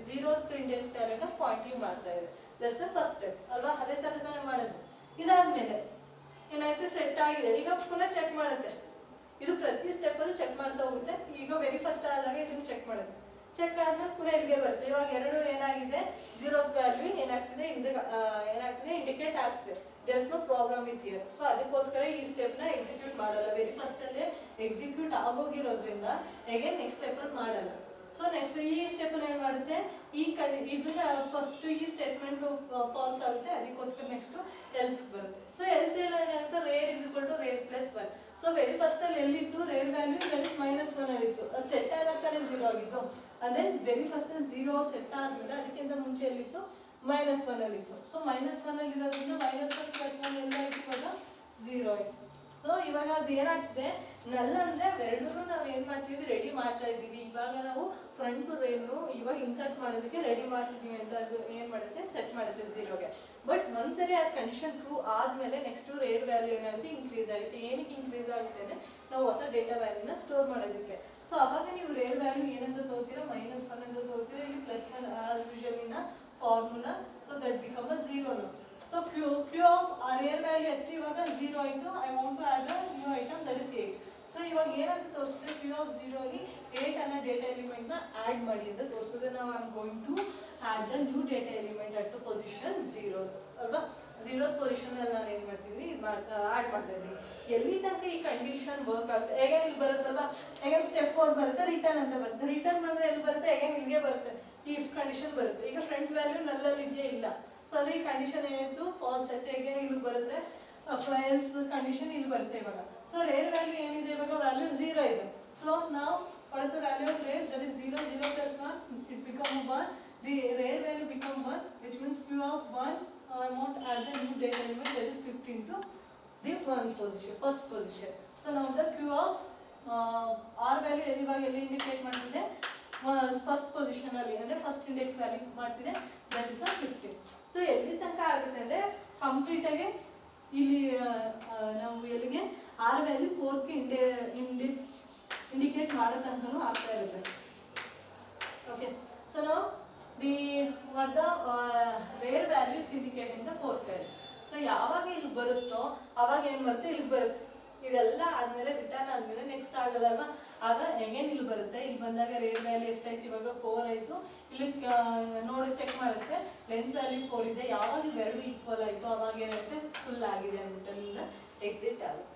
0th ಇಂಡೆಕ್ಸ್ ವ್ಯಾಲ್ಯೂನ ಪಾಯಿಂಟಿಂಗ್ ಮಾಡ್ತಾ ಇದೆ. ದಟ್ಸ್ ದ ಫಸ್ಟ್ ಸ್ಟೆಪ್ ಅಲ್ವಾ. ಅದೇ ಥರನೇ ಮಾಡೋದು. ಇದಾದ್ಮೇಲೆ ಏನಾಯ್ತು, ಸೆಟ್ ಆಗಿದೆ. ಈಗ ಪುನಃ ಚೆಕ್ ಮಾಡುತ್ತೆ. ಇದು ಪ್ರತಿ ಸ್ಟೆಪ್ಪಲ್ಲೂ ಚೆಕ್ ಮಾಡ್ತಾ ಹೋಗುತ್ತೆ. ಈಗ ವೆರಿ ಫಸ್ಟ್ ಆದಾಗ ಇದನ್ನು ಚೆಕ್ ಮಾಡುತ್ತೆ. ಚೆಕ್ ಆದ್ಮೇಲೆ ಪುನಃ ಇಲ್ಲಿಗೆ ಬರುತ್ತೆ. ಇವಾಗ ಎರಡು ಏನಾಗಿದೆ, 0th ವ್ಯಾಲ್ಯೂ ಏನಾಗ್ತಿದೆ, ಏನಾಗ್ತಿದೆ ಇಂಡಿಕೇಟ್ ಆಗ್ತಿದೆ. There is no problem with here. So ಅದಕ್ಕೋಸ್ಕರ ಈ ಸ್ಟೆಪ್ನ ಎಕ್ಸಿಕ್ಯೂಟ್ ಮಾಡಲ್ಲ. ವೆರಿ ಫಸ್ಟಲ್ಲೇ ಎಕ್ಸಿಕ್ಯೂಟ್ ಆಗೋಗಿರೋದ್ರಿಂದ ಅಗೇನ್ ನೆಕ್ಸ್ಟ್ ಸ್ಟೆಪ್ಪಲ್ಲಿ ಮಾಡಲ್ಲ. ಸೊ ನೆಕ್ಸ್ಟ್ ಈ ಸ್ಟೆಪ್ಪಲ್ಲಿ ಏನು ಮಾಡುತ್ತೆ, ಇದನ್ನ ಫಸ್ಟ್ ಈ ಸ್ಟೇಟ್ಮೆಂಟ್ ಫಾಲ್ಸ್ ಆಗುತ್ತೆ, ಅದಕ್ಕೋಸ್ಕರ ನೆಕ್ಸ್ಟ್ ಎಲ್ಸ್ ಬರುತ್ತೆ. ಸೊ ಎಲ್ಸ್ ಏನಾಗುತ್ತೆ, rear is equal to rear +1. So very ಫಸ್ಟಲ್ಲಿ ಎಲ್ಲಿತ್ತು, ರೇರ್ ವ್ಯಾಲ್ಯೂ ದಟ್ ಇಸ್ -1 ಅಲ್ಲಿತ್ತು. ಅದು ಸೆಟ್ ಆಗತ್ತಾನೆ 0 ಆಗಿತ್ತು. ಅಂದರೆ ವೆರಿ ಫಸ್ಟಲ್ಲಿ 0 ಸೆಟ್ ಆದಮೇಲೆ ಅದಕ್ಕಿಂತ ಮುಂಚೆ ಎಲ್ಲಿತ್ತು, -1 ಅಲ್ಲಿತ್ತು. ಸೊ -1 ಅಲ್ಲಿರೋದ್ರಿಂದ -1 + 1 ಎಲ್ಲ ಆಯ್ತು, ಇವಾಗ 0 ಆಯಿತು. ಸೊ ಇವಾಗ ಅದು ಏನಾಗ್ತದೆ, ನಲ್ ಅಂದರೆ ಅವೆರಡೂ ನಾವು ಏನು ಮಾಡ್ತೀವಿ, ರೆಡಿ ಮಾಡ್ತಾ ಇದ್ದೀವಿ. ಇವಾಗ ನಾವು ಫ್ರಂಟ್ ರೇರ್ನು ಇವಾಗ ಇನ್ಸರ್ಟ್ ಮಾಡೋದಕ್ಕೆ ರೆಡಿ ಮಾಡ್ತಿದ್ದೀವಿ ಅಂತ ಅದು ಏನು ಮಾಡುತ್ತೆ, ಸೆಟ್ ಮಾಡುತ್ತೆ 0ಗೆ. ಬಟ್ ಒಂದ್ಸರಿ ಆ ಕಂಡೀಷನ್ ಟ್ರೂ ಆದಮೇಲೆ ನೆಕ್ಸ್ಟು ರೇರ್ ವ್ಯಾಲ್ಯೂ ಏನಾಗುತ್ತೆ, ಇನ್ಕ್ರೀಸ್ ಆಗುತ್ತೆ. ಏನಕ್ಕೆ ಇನ್ಕ್ರೀಸ್ ಆಗುತ್ತೆ ಅಂದರೆ ನಾವು ಹೊಸ ಡೇಟಾ ವ್ಯಾಲ್ಯೂನ ಸ್ಟೋರ್ ಮಾಡೋದಕ್ಕೆ. ಸೊ ಅವಾಗ ನೀವು ರೇರ್ ವ್ಯಾಲ್ಯೂ ಏನಂತ ತಗೋತೀರಾ, -1 ಅಂತ ತಗೋತೀರಾ. ಇಲ್ಲಿ +1 as usual in formula. So that become a 0. So queue of rear value ಎಷ್ಟು, ಇವಾಗ 0 ಆಯಿತು. I want to add a new item, that is 8. So ಇವಾಗ ಏನಂತ ತೋರಿಸಿದ್ರೆ ಕ್ಯೂ ಆಫ್ 0 ಅಲ್ಲಿ 8 ಅನ್ನೋ ಡೇಟಾ ಎಲಿಮೆಂಟ್ ನ ಆಡ್ ಮಾಡಿ ಅಂತ ತೋರಿಸಿದ್ರೆ ನಾವು I am going to add the new data element at the position 0 ಅಲ್ವಾ. 0th ಪೊಸಿಷನ್ ಅಲ್ಲಿ ನಾನು ಏನ್ ಮಾಡ್ತಿದ್ವಿ ಆಡ್ ಮಾಡ್ತಾ ಇದ್ದೀನಿ. ಎಲ್ಲಿ ತನಕ ಈ ಕಂಡೀಷನ್ ವರ್ಕ್ ಆಗುತ್ತೆ ಹೇಗೇನು ಇಲ್ಲಿ ಬರುತ್ತಲ್ವಾ, ಹೇಗೇನು ಸ್ಟೆಪ್ 4 ಬರುತ್ತೆ, ರಿಟರ್ನ್ ಅಂತ ಬರುತ್ತೆ. ರಿಟರ್ನ್ ಬಂದ್ರೆ ಎಲ್ಲಿ ಬರುತ್ತೆ, ಹೇಗೇನು ಇಲ್ಲಿಗೆ ಬರುತ್ತೆ, ಈ ಇಫ್ ಕಂಡೀಷನ್ ಬರುತ್ತೆ. ಈಗ ಫ್ರಂಟ್ ವ್ಯಾಲ್ಯೂ ನಲ್ಲಲ್ಲಿ ಇದೆಯಾ ಇಲ್ಲ, ಸೊ ಅಂದ್ರೆ ಈ ಕಂಡೀಷನ್ ಏನಿತ್ತು ಫಾಲ್ಸ್ ಆಯ್ತು, ಹೇಗೇನು ಇಲ್ಲಿ ಬರುತ್ತೆ ಫೈಲ್ಸ್ ಕಂಡೀಷನ್ ಇಲ್ಲಿ ಬರುತ್ತೆ ಇವಾಗ. ಸೊ ರೇರ್ ವ್ಯಾಲ್ಯೂ ಏನಿದೆ ಇವಾಗ ವ್ಯಾಲ್ಯೂ 0 ಇದೆ. ಸೊ ನಾವು what is the value of rare, that is 0, 0 plus 1, it become 1, the rare value become 1, which means q of 1 amount add the new data element, that is 15 to the first position. So now the q of r value ಇವಾಗ ಎಲ್ಲಿ indicate ಮಾಡ್ತಿದೆ, first position ಅಲ್ಲಿ ಅಂದ್ರೆ first index value ಮಾಡ್ತಿದೆ, that is 15. So ಎಲ್ಲಿ ತನಕ ಆಗುತ್ತೆ ಅಂದ್ರೆ ಕಂಪ್ಲೀಟ್ ಆಗಿ ಇಲ್ಲಿ ನಾವು ಎಲ್ಲಿಗೆ r ವ್ಯಾಲ್ಯೂ 4 ಗೆ ಇಂಡಿಕೇಟ್ ಮಾಡೋ ತನಕನೂ ಆಗ್ತಾ ಇರುತ್ತೆ. ಓಕೆ, ಸೊ ನಾವು what the rare value is indicating the fourth value. So ಯಾವಾಗ ಇಲ್ಲಿ ಬರುತ್ತೋ ಅವಾಗ ಏನು ಬರುತ್ತೆ, ಇಲ್ಲಿ ಬರುತ್ತೆ. ಇದೆಲ್ಲ ಆದ್ಮೇಲೆ ರಿಟರ್ನ್ ಆದ್ಮೇಲೆ ನೆಕ್ಸ್ಟ್ ಆಗಲ್ಲ ಅಲ್ವಾ, ಆಗ ಹೇಗೇನು ಇಲ್ಲಿ ಬರುತ್ತೆ. ಇಲ್ಲಿ ಬಂದಾಗ ರೇರ್ ವ್ಯಾಲ್ಯೂ ಎಷ್ಟಾಯ್ತು, ಇವಾಗ 4 ಆಯಿತು. ಇಲ್ಲಿ ನೋಡಿ ಚೆಕ್ ಮಾಡುತ್ತೆ, ಲೆಂತ್ ವ್ಯಾಲ್ಯೂ 4 ಇದೆ. ಯಾವಾಗ ಇವೆರಡು ಈಕ್ವಲ್ ಆಯಿತು ಅವಾಗ ಏನಾಗುತ್ತೆ, ಫುಲ್ ಆಗಿದೆ ಅಂದ್ಬಿಟ್ಟು ಅಲ್ಲಿಂದ ಎಕ್ಸಿಟ್ ಆಗುತ್ತೆ.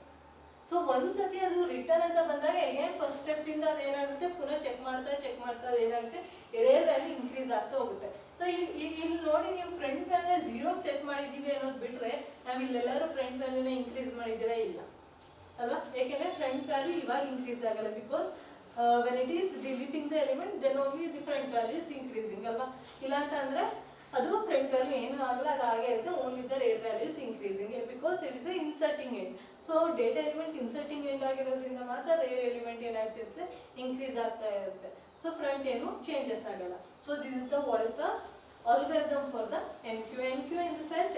ಸೊ ಒಂದ್ಸತಿ ಅದು ರಿಟರ್ನ್ ಅಂತ ಬಂದಾಗ ಹೇಗೇನು ಫಸ್ಟ್ ಸ್ಟೆಪ್ ಇಂದ ಅದೇನಾಗುತ್ತೆ, ಪುನಃ ಚೆಕ್ ಮಾಡ್ತಾ ಅದೇನಾಗುತ್ತೆ, ರೇರ್ ವ್ಯಾಲ್ಯೂ ಇನ್ಕ್ರೀಸ್ ಆಗ್ತಾ ಹೋಗುತ್ತೆ. ಸೊ ಇಲ್ಲಿ ನೋಡಿ ನೀವು ಫ್ರಂಟ್ ವ್ಯಾಲ್ಯೂ 0 ಸೆಟ್ ಮಾಡಿದ್ದೀವಿ ಅನ್ನೋದು ಬಿಟ್ರೆ ನಾವು ಇಲ್ಲೆಲ್ಲರೂ ಫ್ರಂಟ್ ವ್ಯಾಲ್ಯೂನ ಇನ್ಕ್ರೀಸ್ ಮಾಡಿದ್ದೇವೆ ಇಲ್ಲ ಅಲ್ವಾ. ಏಕೆಂದ್ರೆ ಫ್ರಂಟ್ ವ್ಯಾಲ್ಯೂ ಇವಾಗ ಇನ್ಕ್ರೀಸ್ ಆಗಲ್ಲ, because when it is deleting the element then only the front value is increasing ಅಲ್ವಾ. ಇಲ್ಲ ಅಂತ ಅಂದ್ರೆ ಅದು ಫ್ರಂಟ್ ವ್ಯಾಲ್ಯೂ ಏನು ಆಗಲ್ಲ, ಅದು ಹಾಗೆ ಇರುತ್ತೆ. Only the rear value is increasing because it is a inserting end. So data element inserting end ಆಗಿರೋದ್ರಿಂದ ಮಾತ್ರ ರೇರ್ ಎಲಿಮೆಂಟ್ ಏನಾಗ್ತಿರುತ್ತೆ, ಇನ್ಕ್ರೀಸ್ ಆಗ್ತಾ ಇರುತ್ತೆ. ಸೊ ಫ್ರಂಟ್ ಏನು ಚೇಂಜಸ್ ಆಗಲ್ಲ. So this is the what is the algorithm for the NQ. NQ in the sense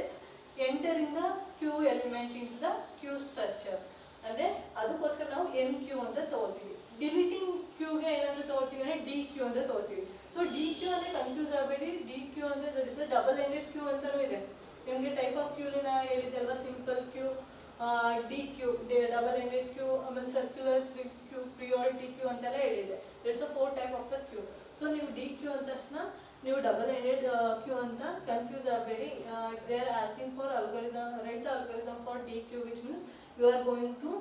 entering the Q element into the Q structure. ಅಂದ್ರೆ ಅದಕ್ಕೋಸ್ಕರ ನಾವು NQ ಅಂತ ತಗೋತೀವಿ. ಡಿಲೀಟಿಂಗ್ ಕ್ಯೂಗೆ ಏನಾದ್ರು ತಗೋತೀವಿ ಅಂದ್ರೆ DQ ಅಂತ ತಗೋತೀವಿ. ಸೊ DQ ಅಂದ್ರೆ ಕನ್ಫ್ಯೂಸ್ ಆಗಬೇಡಿ, DQ ಅಂದ್ರೆ that is double ended queue ಅಂತಾನೂ ಇದೆ. ನಿಮಗೆ ಟೈಪ್ ಆಫ್ ಕ್ಯೂ ನಾ ಹೇಳಿದೆ ಅಲ್ವಾ, simple queue, DQ double ended queue, ಆಮೇಲೆ ಸರ್ಕ್ಯುಲರ್ ಕ್ಯೂ, ಪ್ರಿಯಾರಿಟಿ ಕ್ಯೂ ಅಂತೆಲ್ಲ ಹೇಳಿದೆ. It's a 4 type of the queue. So ನೀವು DQ ಅಂದ ತಕ್ಷಣ ನೀವು ಡಬಲ್ ಎಂಡೆಡ್ ಕ್ಯೂ ಅಂತ ಕನ್ಫ್ಯೂಸ್ ಆಗಬೇಡಿ. They are asking for algorithm, right the algorithm for DQ, which means you are going to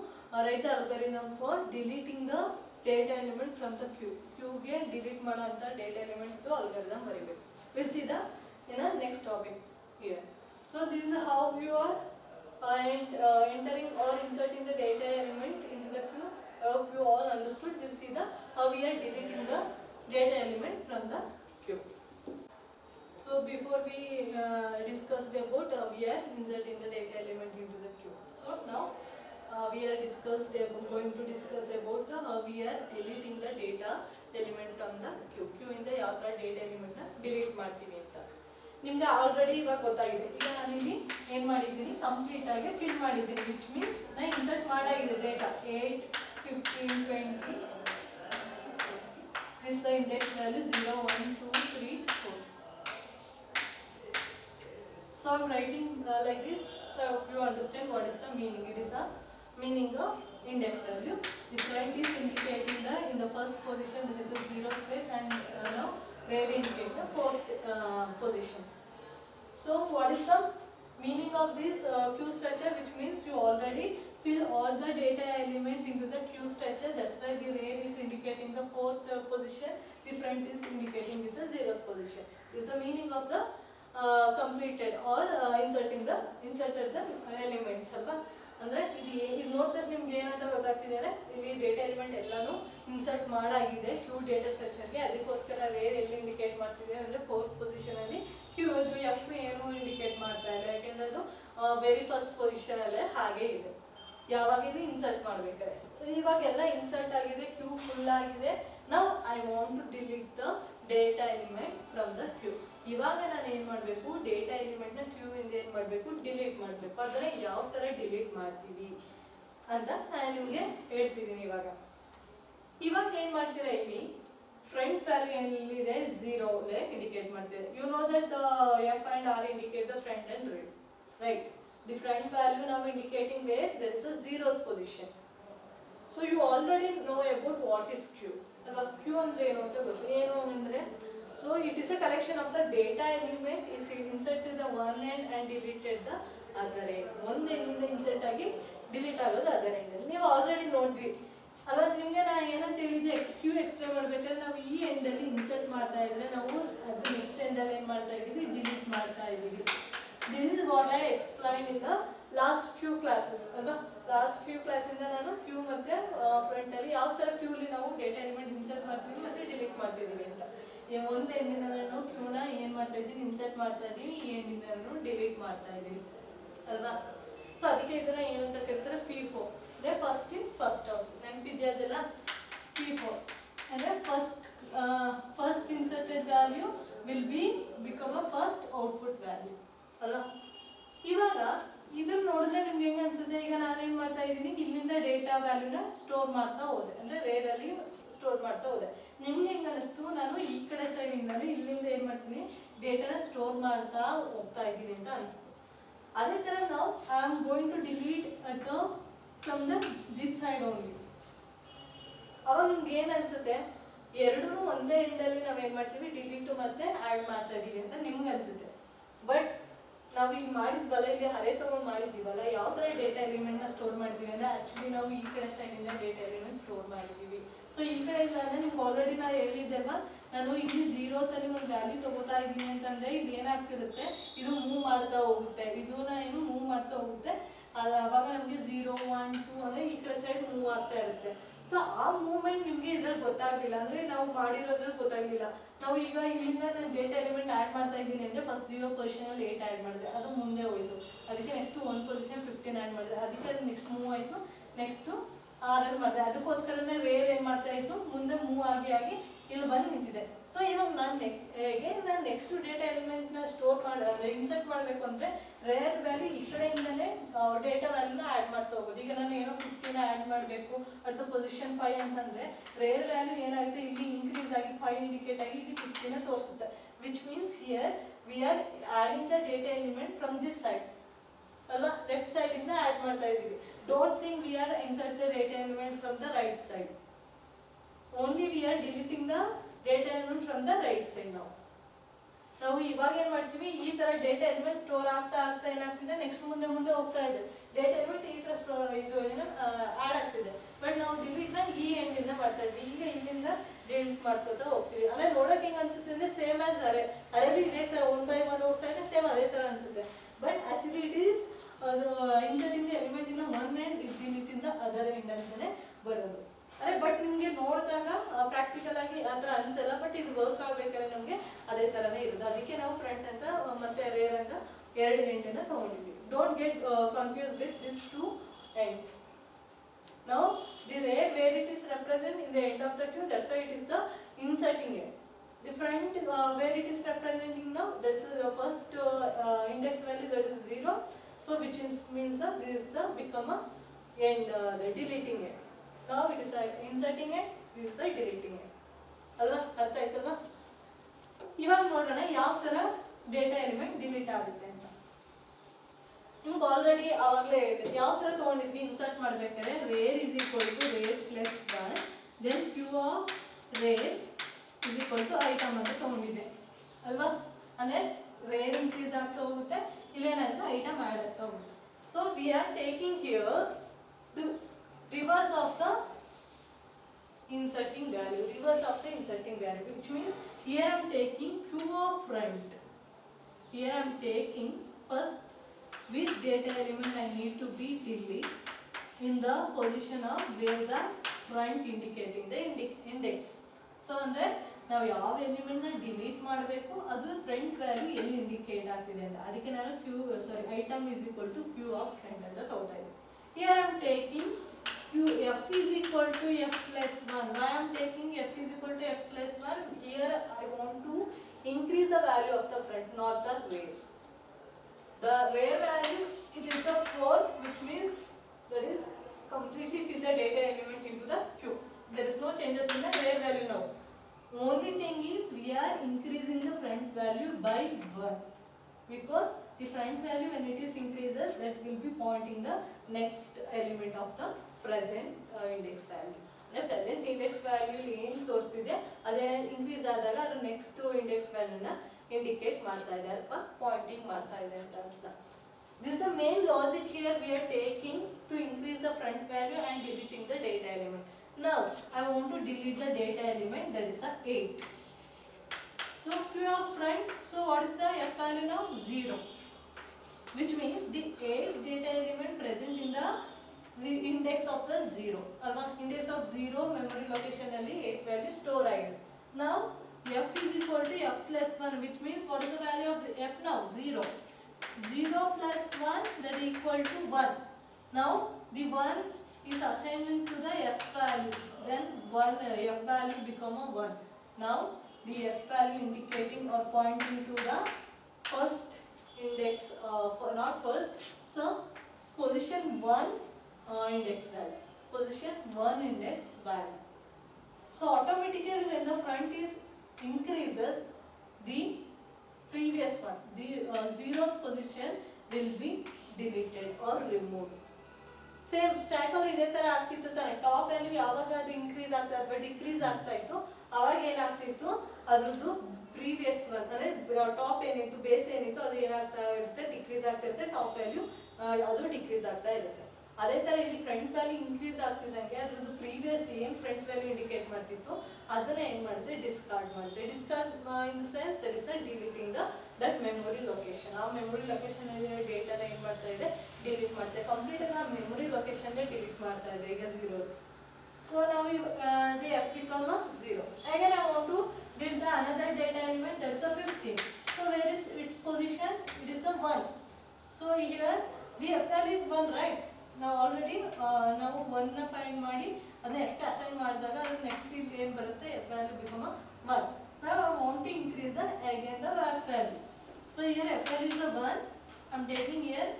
write the algorithm for deleting the data element from the queue. ಕ್ಯೂಗೆ delete ಮಾಡೋ ಅಂತ data element algorithm ಬರೀಬೇಕು. Will see the in a next topic here. So this is how you are entering or inserting the data element into the queue. Hope you all understood. We'll see the how we are deleting the data element from the queue. So before we discussed about we are inserting the data element into the queue. So now we are going to discuss about how we are deleting the data element from the queue. Queue ಇಂದ ಯಾವ ತರ data element ನ delete ಮಾಡ್ತೀವಿ ಅಂತ ನಿಮಗೆ already ಇವಾಗ ಗೊತ್ತಾಗಿದೆ. ಈಗ ನಾನು ಇಲ್ಲಿ ಏನು ಮಾಡಿದ್ದೀನಿ, ಕಂಪ್ಲೀಟ್ ಆಗಿ ಫಿಲ್ ಮಾಡಿದ್ದೀನಿ, ವಿಚ್ ಮೀನ್ಸ್ ನಾನು ಇನ್ಸರ್ಟ್ ಮಾಡಾಗಿದೆ data 8, 15, 20. This the index value 0, 1, 2, 3, 4. So I am writing like this. So I hope you understand what is the meaning. It is a meaning of index value. The front is indicating the in the first position, that is the 0th place, and now where indicate the 4th position. So what is the meaning of this queue structure, which means you already fill all the data element into the queue structure. That's why the rear is indicating the 4th position, the front is indicating with the 0th position. This is the meaning of the completed or inserted the elements ಅಲ್ವಾ. ಅಂದರೆ ಇದು ನೋಡ್ತಾರೆ ನಿಮ್ಗೆ ಏನಂತ ಗೊತ್ತಾಗ್ತಿದೆ ಅಂದರೆ ಇಲ್ಲಿ data element ಎಲ್ಲಾನು ಇನ್ಸರ್ಟ್ ಮಾಡಾಗಿದೆ ಕ್ಯೂ ಡೇಟಾ ಸ್ಟ್ರಕ್ಚರ್ಗೆ. ಅದಕ್ಕೋಸ್ಕರ ರೇರ್ ಎಲ್ಲಿ ಇಂಡಿಕೇಟ್ ಮಾಡ್ತಿದೆ ಅಂದರೆ 4th ಪೊಸಿಷನಲ್ಲಿ. ಕ್ಯೂ ಅದು ಎಫ್ ಏನು ಇಂಡಿಕೇಟ್ ಮಾಡ್ತಾ ಇಲ್ಲ, ಯಾಕೆಂದರೆ ಅದು ವೆರಿ ಫಸ್ಟ್ ಪೊಸಿಷನಲ್ಲೇ ಹಾಗೆ ಇದೆ ಯಾವಾಗ ಇದು ಇನ್ಸರ್ಟ್ ಮಾಡಬೇಕಾದ್ರೆ. ಇವಾಗೆಲ್ಲ ಇನ್ಸರ್ಟ್ ಆಗಿದೆ, ಕ್ಯೂ ಫುಲ್ ಆಗಿದೆ. ನಾವು I want to delete the data element from the queue. ಇವಾಗ ನಾನು ಏನು ಮಾಡಬೇಕು, ಡೇಟಾ ಎಲಿಮೆಂಟ್ನ ಕ್ಯೂ ಇಂದ ಏನು ಮಾಡಬೇಕು, ಡಿಲೀಟ್ ಮಾಡಬೇಕು. ಅದನ್ನು ಯಾವ ಥರ ಡಿಲೀಟ್ ಮಾಡ್ತೀವಿ ಅಂತ ನಾನು ನಿಮಗೆ ಹೇಳ್ತಿದ್ದೀನಿ. ಇವಾಗ ಏನು ಮಾಡ್ತೀರಾ, ಇಲ್ಲಿ ಫ್ರಂಟ್ ವ್ಯಾಲ್ಯೂ ಎಲ್ಲಿದೆ 0 ಇಂಡಿಕೇಟ್ ಮಾಡ್ತೀರಾ. You know that F and R indicate the front and right. The front value ನಾವು indicating where that is a 0th position. So you already know about what is queue ಅಲ್ವಾ. Queue ಅಂದರೆ ಏನು ಅಂತ ಗೊತ್ತು. ಏನು ಅಂದರೆ so it is a collection of the data element is inserted the one end and deleted the other end. ಒಂದು ಎಂಡಿಂದ insert ಆಗಿ ಡಿಲೀಟ್ ಆಗೋದು ಅದರ್ ಎಂಡ್. ನೀವು ಆಲ್ರೆಡಿ ನೋಡಿದ್ವಿ ಅಲ್ವಾ. ನಿಮಗೆ ನಾನು ಏನಂತ ಹೇಳಿದ್ದೆ, ಕ್ಯೂ ಎಕ್ಸ್ಪ್ಲೇನ್ ಮಾಡಬೇಕಾದ್ರೆ ನಾವು ಈ ಎಂಡಲ್ಲಿ ಇನ್ಸರ್ಟ್ ಮಾಡ್ತಾ ಇದ್ರೆ ನಾವು ಅದು ನೆಕ್ಸ್ಟ್ ಎಂಡಲ್ಲಿ ಏನು ಮಾಡ್ತಾ ಇದ್ದೀವಿ, ಡಿಲೀಟ್ ಮಾಡ್ತಾ ಇದ್ದೀವಿ. This is what I explain in the last few classes ಅಲ್ವಾ. ಲಾಸ್ಟ್ ಫ್ಯೂ ಕ್ಲಾಸಿಂದ ನಾನು ಕ್ಯೂ ಮತ್ತು ಫ್ರಂಟಲ್ಲಿ ಯಾವ ಥರ ಕ್ಯೂಲಿ ನಾವು ಡೇಟಾ ಎಲಿಮೆಂಟ್ ಇನ್ಸರ್ಟ್ ಮಾಡ್ತೀವಿ ಮತ್ತು ಡಿಲೀಟ್ ಮಾಡ್ತಿದ್ದೀವಿ ಅಂತ. ಒಂದು ಎಂಡಿಂದ ನಾನು ಕ್ಯೂನ ಏನು ಮಾಡ್ತಾ ಇದ್ದೀನಿ, ಇನ್ಸರ್ಟ್ ಮಾಡ್ತಾ ಇದ್ದೀವಿ, ಈ ಎಂಡಿಂದ ನಾನು ಡಿಲೀಟ್ ಮಾಡ್ತಾ ಇದ್ದೀನಿ ಅಲ್ವಾ. ಸೊ ಅದಕ್ಕೆ ಇದನ್ನ ಏನಂತ ಕರೀತಾರೆ, FIFO ಅಂದರೆ ಫಸ್ಟ್ ಇನ್ ಫಸ್ಟ್ ಔಟ್. ನೆನಪಿದೆಯಾ ಅದೆಲ್ಲ? FIFO ಅಂದರೆ first inserted value will become a first output value ಅಲ್ವಾ. ಇವಾಗ ಇದನ್ನ ನೋಡಿದ್ರೆ ನಿಮ್ಗೆ ಹೆಂಗೆ ಅನ್ಸುತ್ತೆ, ಈಗ ನಾನೇನು ಮಾಡ್ತಾ ಇದ್ದೀನಿ, ಇಲ್ಲಿಂದ ಡೇಟಾ ವ್ಯಾಲ್ಯೂನ ಸ್ಟೋರ್ ಮಾಡ್ತಾ ಹೋದೆ, ಅಂದರೆ ರೇರಲ್ಲಿ ಸ್ಟೋರ್ ಮಾಡ್ತಾ ಹೋದೆ. ನಿಮ್ಗೆ ಹೆಂಗೆ ಅನಿಸ್ತು, ನಾನು ಈ ಕಡೆ ಸೈಡಿಂದಾನೆ ಇಲ್ಲಿಂದ ಏನು ಮಾಡ್ತೀನಿ, ಡೇಟಾನ ಸ್ಟೋರ್ ಮಾಡ್ತಾ ಹೋಗ್ತಾ ಇದ್ದೀನಿ ಅಂತ ಅನಿಸ್ತು. ಅದೇ ಥರ ನಾವು I am going to delete from this side only. ಅವಾಗ ನಿಮ್ಗೆ ಏನು ಅನ್ಸುತ್ತೆ, ಎರಡೂ ಒಂದೇ ಎಂಡಲ್ಲಿ ನಾವೇನು ಮಾಡ್ತೀವಿ, ಡಿಲೀಟು ಮತ್ತು ಆ್ಯಡ್ ಮಾಡ್ತಾ ಇದ್ದೀವಿ ಅಂತ ನಿಮ್ಗೆ ಅನ್ಸುತ್ತೆ. ಬಟ್ ನಾವು ಈಗ ಮಾಡಿದ್ವಲ್ಲ, ಇಲ್ಲಿ ಅರೆ ತೊಗೊಂಡು ಮಾಡಿದ್ದೀವಲ್ಲ, ಯಾವ ಥರ ಡೇಟಾ ಎಲಿಮೆಂಟ್ನ ಸ್ಟೋರ್ ಮಾಡಿದ್ದೀವಿ ಅಂದರೆ ಆ್ಯಕ್ಚುಲಿ ನಾವು ಈ ಕಡೆ ಸೈಡಿಂದ ಡೇಟಾ ಎಲಿಮೆಂಟ್ ಸ್ಟೋರ್ ಮಾಡಿದ್ದೀವಿ. ಸೊ ಈ ಕಡೆಯಿಂದ ಅಂದರೆ ನಿಮ್ಗೆ ಆಲ್ರೆಡಿ ನಾನು ಹೇಳಿದ್ದೆಲ್ವಾ, ನಾನು ಇಲ್ಲಿ 0ದಲ್ಲಿ ಒಂದು ವ್ಯಾಲ್ಯೂ ತೊಗೋತಾ ಇದ್ದೀನಿ ಅಂತಂದರೆ ಇಲ್ಲಿ ಏನಾಗ್ತಿರುತ್ತೆ, ಇದು ಮೂವ್ ಮಾಡ್ತಾ ಹೋಗುತ್ತೆ, ಇದನ್ನ ಏನು ಮೂವ್ ಮಾಡ್ತಾ ಹೋಗುತ್ತೆ. ಆವಾಗ ನಮಗೆ 0, 1, 2 ಅಂದರೆ ಈ ಕಡೆ ಸೈಡ್ ಮೂವ್ ಆಗ್ತಾ ಇರುತ್ತೆ. ಸೊ ಆ ಮೂವ್ಮೆಂಟ್ ನಿಮಗೆ ಇದ್ರಲ್ಲಿ ಗೊತ್ತಾಗಲಿಲ್ಲ ಅಂದರೆ ನಾವು ಮಾಡಿರೋದ್ರಲ್ಲಿ ಗೊತ್ತಾಗಲಿಲ್ಲ. ನಾವು ಈಗ ಇಲ್ಲಿಂದ ನಾನು ಡೇಟಾ ಎಲಿಮೆಂಟ್ ಆ್ಯಡ್ ಮಾಡ್ತಾ ಇದ್ದೀನಿ ಅಂದರೆ ಫಸ್ಟ್ 0 ಪೊಸಿಷನಲ್ಲಿ 8 ಆ್ಯಡ್ ಮಾಡಿದೆ, ಅದು ಮುಂದೆ ಹೋಯಿತು. ಅದಕ್ಕೆ ನೆಕ್ಸ್ಟು 1 ಪೊಸಿಷನ್ 15 ಆ್ಯಡ್ ಮಾಡಿದೆ, ಅದಕ್ಕೆ ಅದು ನೆಕ್ಸ್ಟ್ ಮೂವ್ ಆಯಿತು. ನೆಕ್ಸ್ಟು 6 ಮಾಡಿದೆ, ಅದಕ್ಕೋಸ್ಕರನೇ ರೇರ್ ಏನು ಮಾಡ್ತಾ ಇತ್ತು, ಮುಂದೆ ಮೂವ್ ಆಗಿ ಇಲ್ಲಿ ಬಂದು ನಿಂತಿದೆ. ಸೊ ಇವಾಗ ನಾನು ನೆಕ್ಸ್ಟ್ ಡೇಟಾ ಎಲಿಮೆಂಟ್ನ ಸ್ಟೋರ್ ಮಾಡಿ ಇನ್ಸರ್ಟ್ ಮಾಡಬೇಕು ಅಂದರೆ ರೇರ್ ವ್ಯಾಲ್ಯೂ ಈ ಕಡೆಯಿಂದನೇ ಡೇಟಾ ವ್ಯಾಲ್ಯೂನ ಆ್ಯಡ್ ಮಾಡ್ತಾ ಹೋಗೋದು. ಈಗ ನಾನು ಏನೋ 15 ಆ್ಯಡ್ ಮಾಡಬೇಕು ಅಟ್ಸ್ ಪೊಸಿಷನ್ 5 ಅಂತಂದರೆ ರೇರ್ ವ್ಯಾಲ್ಯೂ ಏನಾಗುತ್ತೆ, ಇಲ್ಲಿ ಇನ್ಕ್ರೀಸ್ ಆಗಿ 5 ಇಂಡಿಕೇಟ್ ಆಗಿ ಇಲ್ಲಿ 15 ತೋರಿಸುತ್ತೆ. Which means here we are adding the data element from this side ಅಲ್ವಾ, ಲೆಫ್ಟ್ ಸೈಡಿಂದ ಆ್ಯಡ್ ಮಾಡ್ತಾ ಇದ್ದೀವಿ. Don't think we are insert the data element from the right side. Only we are deleting the data element from the right side. ನಾವು ಇವಾಗ ಏನು ಮಾಡ್ತೀವಿ, ಈ ಥರ ಡೇಟಾ ಎಲಿಮೆಂಟ್ ಸ್ಟೋರ್ ಆಗ್ತಾ ಏನಾಗ್ತಿದೆ, ನೆಕ್ಸ್ಟ್ ಮುಂದೆ ಹೋಗ್ತಾ ಇದೆ. ಡೇಟಾ ಎಲಿಮೆಂಟ್ ಈ ಥರ ಸ್ಟೋರ್ ಇದು ಏನು ಆ್ಯಡ್ ಆಗ್ತಿದೆ. ಬಟ್ ನಾವು ಡಿಲೀಟ್ನ ಈ ಎಂಡಿಂದ ಮಾಡ್ತಾ ಇದ್ವಿ, ಈಗ ಇಲ್ಲಿಂದ ಡಿಲೀಟ್ ಮಾಡ್ಕೊತಾ ಹೋಗ್ತೀವಿ. ಅಂದರೆ ನೋಡೋಕೆ ಹೆಂಗೆ ಅನ್ಸುತ್ತೆ ಅಂದರೆ ಸೇಮ್ ಆಸ್ ಅರೆಲಿ ಇದೇ ಥರ 1 by 1 ಹೋಗ್ತಾ ಇದೆ, ಸೇಮ್ ಅದೇ ಥರ ಅನ್ಸುತ್ತೆ. ಬಟ್ ಆ್ಯಕ್ಚುಲಿ ಇಟ್ ಈಸ್ ಅದು inserting the element in one end, it delete in the other end ಅಂತಲೇ ಬರೋದು. ಅದೇ ಬಟ್ ನಿಮಗೆ ನೋಡಿದಾಗ ಪ್ರಾಕ್ಟಿಕಲ್ ಆಗಿ ಆ ಥರ ಅನ್ಸಲ್ಲ, ಬಟ್ ಇದು ವರ್ಕ್ ಆಗಬೇಕಾದ್ರೆ ನಮಗೆ ಅದೇ ಥರನೇ ಇರೋದು. ಅದಕ್ಕೆ ನಾವು ಫ್ರಂಟ್ ಅಂತ ಮತ್ತು ರೇರ್ ಅಂತ 2 ಎಂಡನ್ನು ತೊಗೊಂಡಿದ್ವಿ. Don't get confuse with this 2 ends. Now the ray where it is represent in the end of the queue, that's why it is the inserting end. The front where it is representing now, that's the first index value, that is 0. So which means that this is the become a end, the deleting end. Now it is inserting end, this is the deleting end. ಅಲ್ವಾ, ಅರ್ಥ ಆಯ್ತಲ್ವಾ? ಇವಾಗ ನೋಡೋಣ ಯಾವ ಥರ data element delete ಆಗುತ್ತೆ ಅಂತ. ನಿಮ್ಗೆ ಆಲ್ರೆಡಿ ಆವಾಗಲೇ ಹೇಳಿದೆ ಯಾವ ಥರ ತೊಗೊಂಡಿದ್ವಿ ಇನ್ಸರ್ಟ್ ಮಾಡಬೇಕಾದ್ರೆ. Rear is equal to rear plus 1, then queue of rear is equal to item ಅಂತ ತೊಗೊಂಡಿದ್ದೆ ಅಲ್ವಾ. ಅಂದರೆ ರೇರ್ ಇನ್ಕ್ರೀಸ್ ಆಗ್ತಾ ಹೋಗುತ್ತೆ, ಇಲ್ಲೇನಾಗುತ್ತೆ ಐಟಮ್ ಆ್ಯಡ್ ಆಗ್ತಾ ಹೋಗುತ್ತೆ. So we are taking here the reverse of the inserting value, which means here I am taking Q of front. Here I am taking first which data element I need to be delete in the position of where the front indicating the index. So ಅಂದ್ರೆ ನಾವು ಯಾವ ಎಲಿಮೆಂಟ್ನ delete ಮಾಡಬೇಕು ಅದು front value ಎಲ್ಲಿ indicate ಆಗ್ತಿದೆ ಅಂತ. ಅದಕ್ಕೆ ನಾನು item is equal to queue of front ಅಂತ ತಗೋತಾ ಇದ್ದೀನಿ. Here I am taking f is equal to f plus 1. Why I am taking f is equal to f plus 1? Here I want to increase the value of the front, not the rear. The rear value, it is a 4, which means that is completely fit the data element into the queue. There is no changes in the rear value now. Only thing is we are increasing the front value by 1. because the front value when it is increases, that will be pointing the next element of the present index value. Present index value ಏನು ತೋರಿಸ್ತಿದೆ ಅದೇ increase ಆದಾಗ ಅದು next index value ನ indicate ಮಾಡ್ತಾ ಇದೆ ಅಥವಾ pointing ಮಾಡ್ತಾ ಇದೆ ಅಂತ ಅರ್ಥ. This is the main logic here we are taking to increase the front value and deleting the data element. Now I want to delete the data element, that is the 8. So Q of front, so what is the F value now? 0, which means the 8 data element present in the index of the 0. Index of 0 memory location alli 8 value store agide. Now F is equal to F plus 1, which means what is the value of the F now? 0. 0 plus 1, that is equal to 1. Now the 1 is assigned to the F value, then 1 F value become a 1. Now the F value indicating or pointing to the first index, not first, so position 1 index value, position 1 index value. So automatically when the front is increases, the previous one, the 0th position will be deleted or removed. Same ಸ್ಟ್ಯಾಕಲ್ಲಿ ಇದೇ ಥರ ಆಗ್ತಿತ್ತು ತಾನೆ. Top value ಯಾವಾಗ ಅದು increase ಆಗ್ತಾ ಅಥವಾ decrease ಆಗ್ತಾ ಇತ್ತು ಅವಾಗ ಏನಾಗ್ತಿತ್ತು, ಅದ್ರದ್ದು ಪ್ರೀವಿಯಸ್ ಒನ್ ಅಂದರೆ ಟಾಪ್ ಏನಿತ್ತು, ಬೇಸ್ ಏನಿತ್ತು ಅದು ಏನಾಗ್ತಾ ಇರುತ್ತೆ, ಡಿಕ್ರೀಸ್ ಆಗ್ತಾ ಇರುತ್ತೆ. ಟಾಪ್ ವ್ಯಾಲ್ಯೂ ಅದು ಡಿಕ್ರೀಸ್ ಆಗ್ತಾ ಇರುತ್ತೆ. ಅದೇ ಥರ ಇಲ್ಲಿ ಫ್ರಂಟ್ ವ್ಯಾಲ್ಯೂ ಇನ್ಕ್ರೀಸ್ ಆಗ್ತಿದ್ದಂಗೆ ಅದ್ರದ್ದು ಪ್ರೀವಿಯಸ್ ಏನು ಫ್ರಂಟ್ ವ್ಯಾಲ್ಯೂ ಇಂಡಿಕೇಟ್ ಮಾಡ್ತಿತ್ತು ಅದನ್ನ ಏನು ಮಾಡುತ್ತೆ, ಡಿಸ್ಕಾರ್ಡ್ ಮಾಡುತ್ತೆ. Discard in the sense that is deleting that memory location. ಆ ಮೆಮೊರಿ ಲೊಕೇಶನ್ ಡೇಟಾನ ಏನು ಮಾಡ್ತಾ ಇದೆ, ಡಿಲೀಟ್ ಮಾಡ್ತಾ ಇದೆ. ಕಂಪ್ಲೀಟ್ ಆಗಿ ಆ ಮೆಮೊರಿ ಲೊಕೇಶನ್ನೇ ಡಿಲೀಟ್ ಮಾಡ್ತಾ ಇದೆ ಈಗ 0. ಸೊ ನಾವು the F become 0. Again I want to delete the another data element, that is a 15. So where is its position? It is a 1. So here the F value is 1, right? ನಾವು already ನಾವು 1ನ find ಮಾಡಿ ಅದನ್ನ ಎಫ್ಗೆ assign ಮಾಡಿದಾಗ ಅದು next ಇಲ್ಲಿ ಏನು ಬರುತ್ತೆ, F value become 1. ನಾವು I want to increase the again the F value. So here F value is 1. I am taking here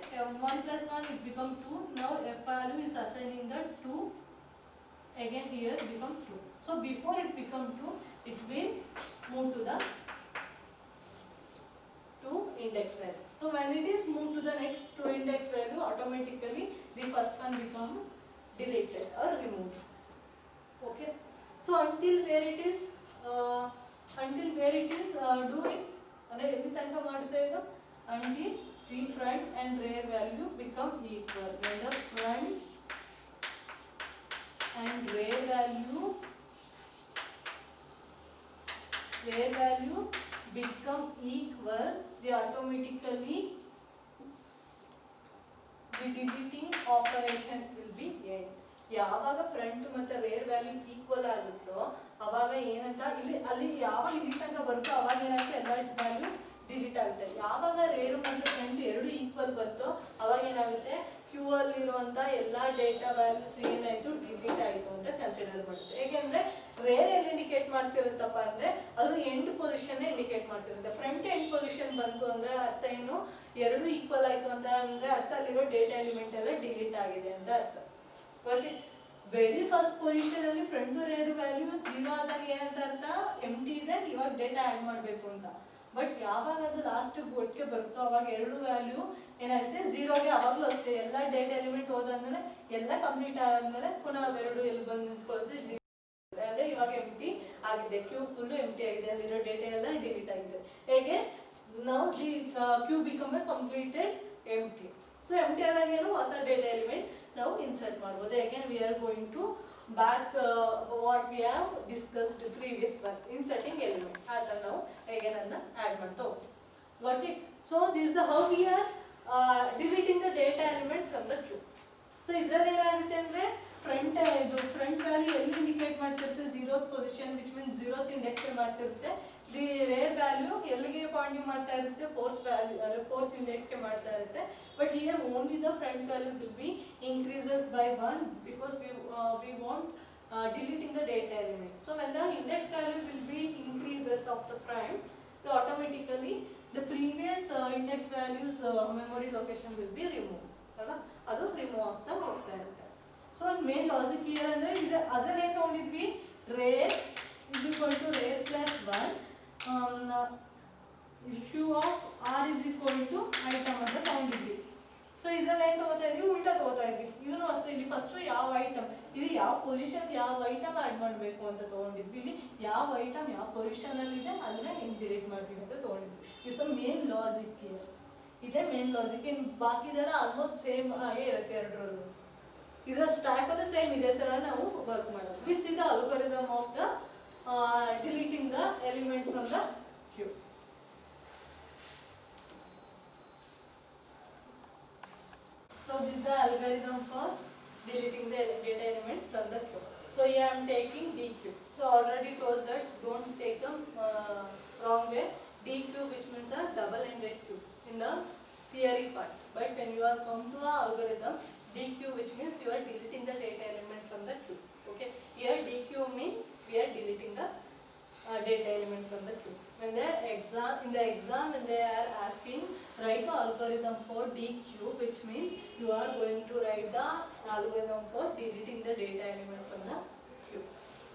1 plus 1 it become 2. Now f value is assigning the 2. Again here become 2. So before it become 2, it will move to the 2 index value. So when it is moved to the next 2 index value, automatically the first one become deleted or removed. Okay. So until where it is doing, ಅಂದ್ರೆ ಎಲ್ಲಿ ತನಕ ಮಾಡುತ್ತೆ ಇದು, until the front and rear value become equal. When the front and rear value become equal, they automatically the deleting operation will be end. ಯಾವಾಗ front ಮತ್ತೆ rare value equal ಆಗುತ್ತೋ ಅವಾಗ ಏನಂತ ಇಲ್ಲಿ ಅಲ್ಲಿ ಯಾವಾಗ ಇಲ್ಲಿ ತನಕ ಬರುತ್ತೋ ಅವಾಗ ಏನಾಗುತ್ತೆ, ಎಲ್ಲ ವ್ಯಾಲ್ಯೂ ಡಿಲೀಟ್ ಆಗುತ್ತೆ. ಯಾವಾಗ ರೇರು ಮತ್ತು ಫ್ರಂಟ್ ಎರಡು ಈಕ್ವಲ್ ಬರುತ್ತೋ ಅವಾಗ ಏನಾಗುತ್ತೆ, ಕ್ಯೂ ಅಲ್ಲಿರುವಂಥ ಎಲ್ಲ ಡೇಟಾ ವ್ಯಾಲ್ಯೂಸ್ ಏನಾಯಿತು, ಡಿಲೀಟ್ ಆಯಿತು ಅಂತ ಕನ್ಸಿಡರ್ ಮಾಡುತ್ತೆ. ಏಕೆಂದರೆ ರೇರ್ ಎಲ್ಲಿ ಇಂಡಿಕೇಟ್ ಮಾಡ್ತಿರುತ್ತಪ್ಪ ಅಂದರೆ ಅದು ಎಂಡ್ ಪೊಸಿಷನ್ನೇ ಇಂಡಿಕೇಟ್ ಮಾಡ್ತಿರುತ್ತೆ. ಫ್ರಂಟ್ ಎಂಡ್ ಪೊಸಿಷನ್ ಬಂತು ಅಂದರೆ ಅರ್ಥ ಏನು, ಎರಡು ಈಕ್ವಲ್ ಆಯಿತು ಅಂತ ಅಂದರೆ ಅರ್ಥ ಅಲ್ಲಿರೋ ಡೇಟಾ ಎಲಿಮೆಂಟ್ ಎಲ್ಲ ಡಿಲೀಟ್ ಆಗಿದೆ ಅಂತ ಅರ್ಥ. But it very first position ಅಲ್ಲಿ ಫ್ರಂಟ್ ರೇರ್ ವ್ಯಾಲ್ಯೂ 0 ಆದಾಗ ಏನಂತ ಅರ್ಥ, ಎಂಟಿ ಇದೆ, ಇವಾಗ ಡೇಟಾ ಆ್ಯಡ್ ಮಾಡಬೇಕು ಅಂತ. ಬಟ್ ಯಾವಾಗ ಅದು ಲಾಸ್ಟ್ ಒಟ್ಟಿಗೆ ಬರುತ್ತೋ ಅವಾಗ ಎರಡು ವ್ಯಾಲ್ಯೂ ಏನಾಗುತ್ತೆ, 0ಗೆ ಅವಾಗಲೂ ಅಷ್ಟೇ ಎಲ್ಲ ಡೇಟಾ ಎಲಿಮೆಂಟ್ ಹೋದಾದ್ಮೇಲೆ ಎಲ್ಲ ಕಂಪ್ಲೀಟ್ ಆದ್ಮೇಲೆ ಪುನಃ ಅವೆರಡು ಎಲ್ಲಿ ಬಂದು ನಿಂತ್ಕೊಳ್ಳುತ್ತೆ, 0 ಅಂದರೆ ಇವಾಗ ಎಂಟಿ ಆಗಿದೆ, ಕ್ಯೂ ಫುಲ್ಲು ಎಂಟಿ ಆಗಿದೆ, ಅಲ್ಲಿರೋ ಡೇಟಾ ಎಲ್ಲ ಡಿಲೀಟ್ ಆಗಿದೆ. ಹೇಗೆ ನಾವು the queue become a completed empty. So empty ಆದಾಗ ಏನು, ಹೊಸ ಡೇಟಾ ಎಲಿಮೆಂಟ್ ನಾವು ಇನ್ಸರ್ಟ್ ಮಾಡ್ಬೋದು. Again we are going to back what we have discussed previous one, inserting element. ಆ ಥರ ನಾವು ಅಗೇನ್ ಅದನ್ನ ಆ್ಯಡ್ ಮಾಡ್ತಾ ಹೋಗ್ತೀವಿ. Got it? So this the how we are deleting the data element from the queue. So ಇದರಲ್ಲಿ ಏನಾಗುತ್ತೆ ಅಂದರೆ ಫ್ರಂಟ್ ವ್ಯಾಲ್ಯೂ ಎಲ್ಲಿ ಇಂಡಿಕೇಟ್ ಮಾಡ್ತಿರುತ್ತೆ, 0th position, which means 0th index ಮಾಡ್ತಿರುತ್ತೆ. ದಿ ರೇರ್ ವ್ಯಾಲ್ಯೂ ಎಲ್ಲಿಗೆ ಪಾಯಿಂಟಿಂಗ್ ಮಾಡ್ತಾ ಇರುತ್ತೆ, 4th ಇಂಡೆಕ್ಸ್ಗೆ ಮಾಡ್ತಾ ಇರುತ್ತೆ. But here only the front value will be increases by 1 because we want deleting the data element. So when the index value will be increases of the front, so automatically the previous index values memory location will be removed. ಅಲ್ವಾ, ಅದು remove ಆಗ್ತಾ ಹೋಗ್ತಾ ಇರುತ್ತೆ. So main logic here ಅಂದರೆ ಅದರಲ್ಲಿ ಏನು ತೊಗೊಂಡಿದ್ವಿ, rear is equal to rear plus 1 queue of R is equal to item ಅಂತ ತಗೊಂಡಿದ್ವಿ. ಸೊ ಇದ್ರಲ್ಲಿ ಏನು ತಗೋತಾ ಇದ್ವಿ, ಉಲ್ಟಾ ತಗೋತಾ ಇದ್ವಿ. ಇದನ್ನು ಅಷ್ಟೇ, ಇಲ್ಲಿ ಫಸ್ಟ್ ಯಾವ ಐಟಮ್, ಇಲ್ಲಿ ಯಾವ ಪೊಸಿಷನ್ ಯಾವ ಐಟಮ್ ಆ್ಯಡ್ ಮಾಡಬೇಕು ಅಂತ ತಗೊಂಡಿದ್ವಿ. ಇಲ್ಲಿ ಯಾವ ಐಟಮ್ ಯಾವ ಪೊಸಿಷನ್ ಅಲ್ಲಿ ಇದೆ ಅದನ್ನ ಹೆಂಗೆ ಡಿಲೀಟ್ ಮಾಡ್ತೀವಿ ಅಂತ ತಗೊಂಡಿದ್ವಿ. Is the main logic here. ಇದೇ ಮೇನ್ ಲಾಜಿಕ್. ಇನ್ನು ಬಾಕಿದೆಲ್ಲ ಆಲ್ಮೋಸ್ಟ್ ಸೇಮ್ ಆಗೇ ಇರುತ್ತೆ ಎರಡರಲ್ಲೂ. ಇದರ ಸ್ಟ್ಯಾಕ್ ಅನ್ನು ಸೇಮ್ ಇದೇ ತರ ನಾವು ವರ್ಕ್ ಮಾಡೋದು. This is the algorithm of the deleting the element from the queue. So this is the algorithm for deleting the data element from the queue. So here I am taking DQ. So already told that don't take them wrong way. DQ, which means a double-ended queue in the theory part. But when you are come to the algorithm, DQ, which means you are deleting the data element from the queue. Okay. Here DQ means we are deleting the data element from the queue. When they in the exam when they are asking write the algorithm for DQ, which means you are going to write the algorithm for deleting the data element from the queue.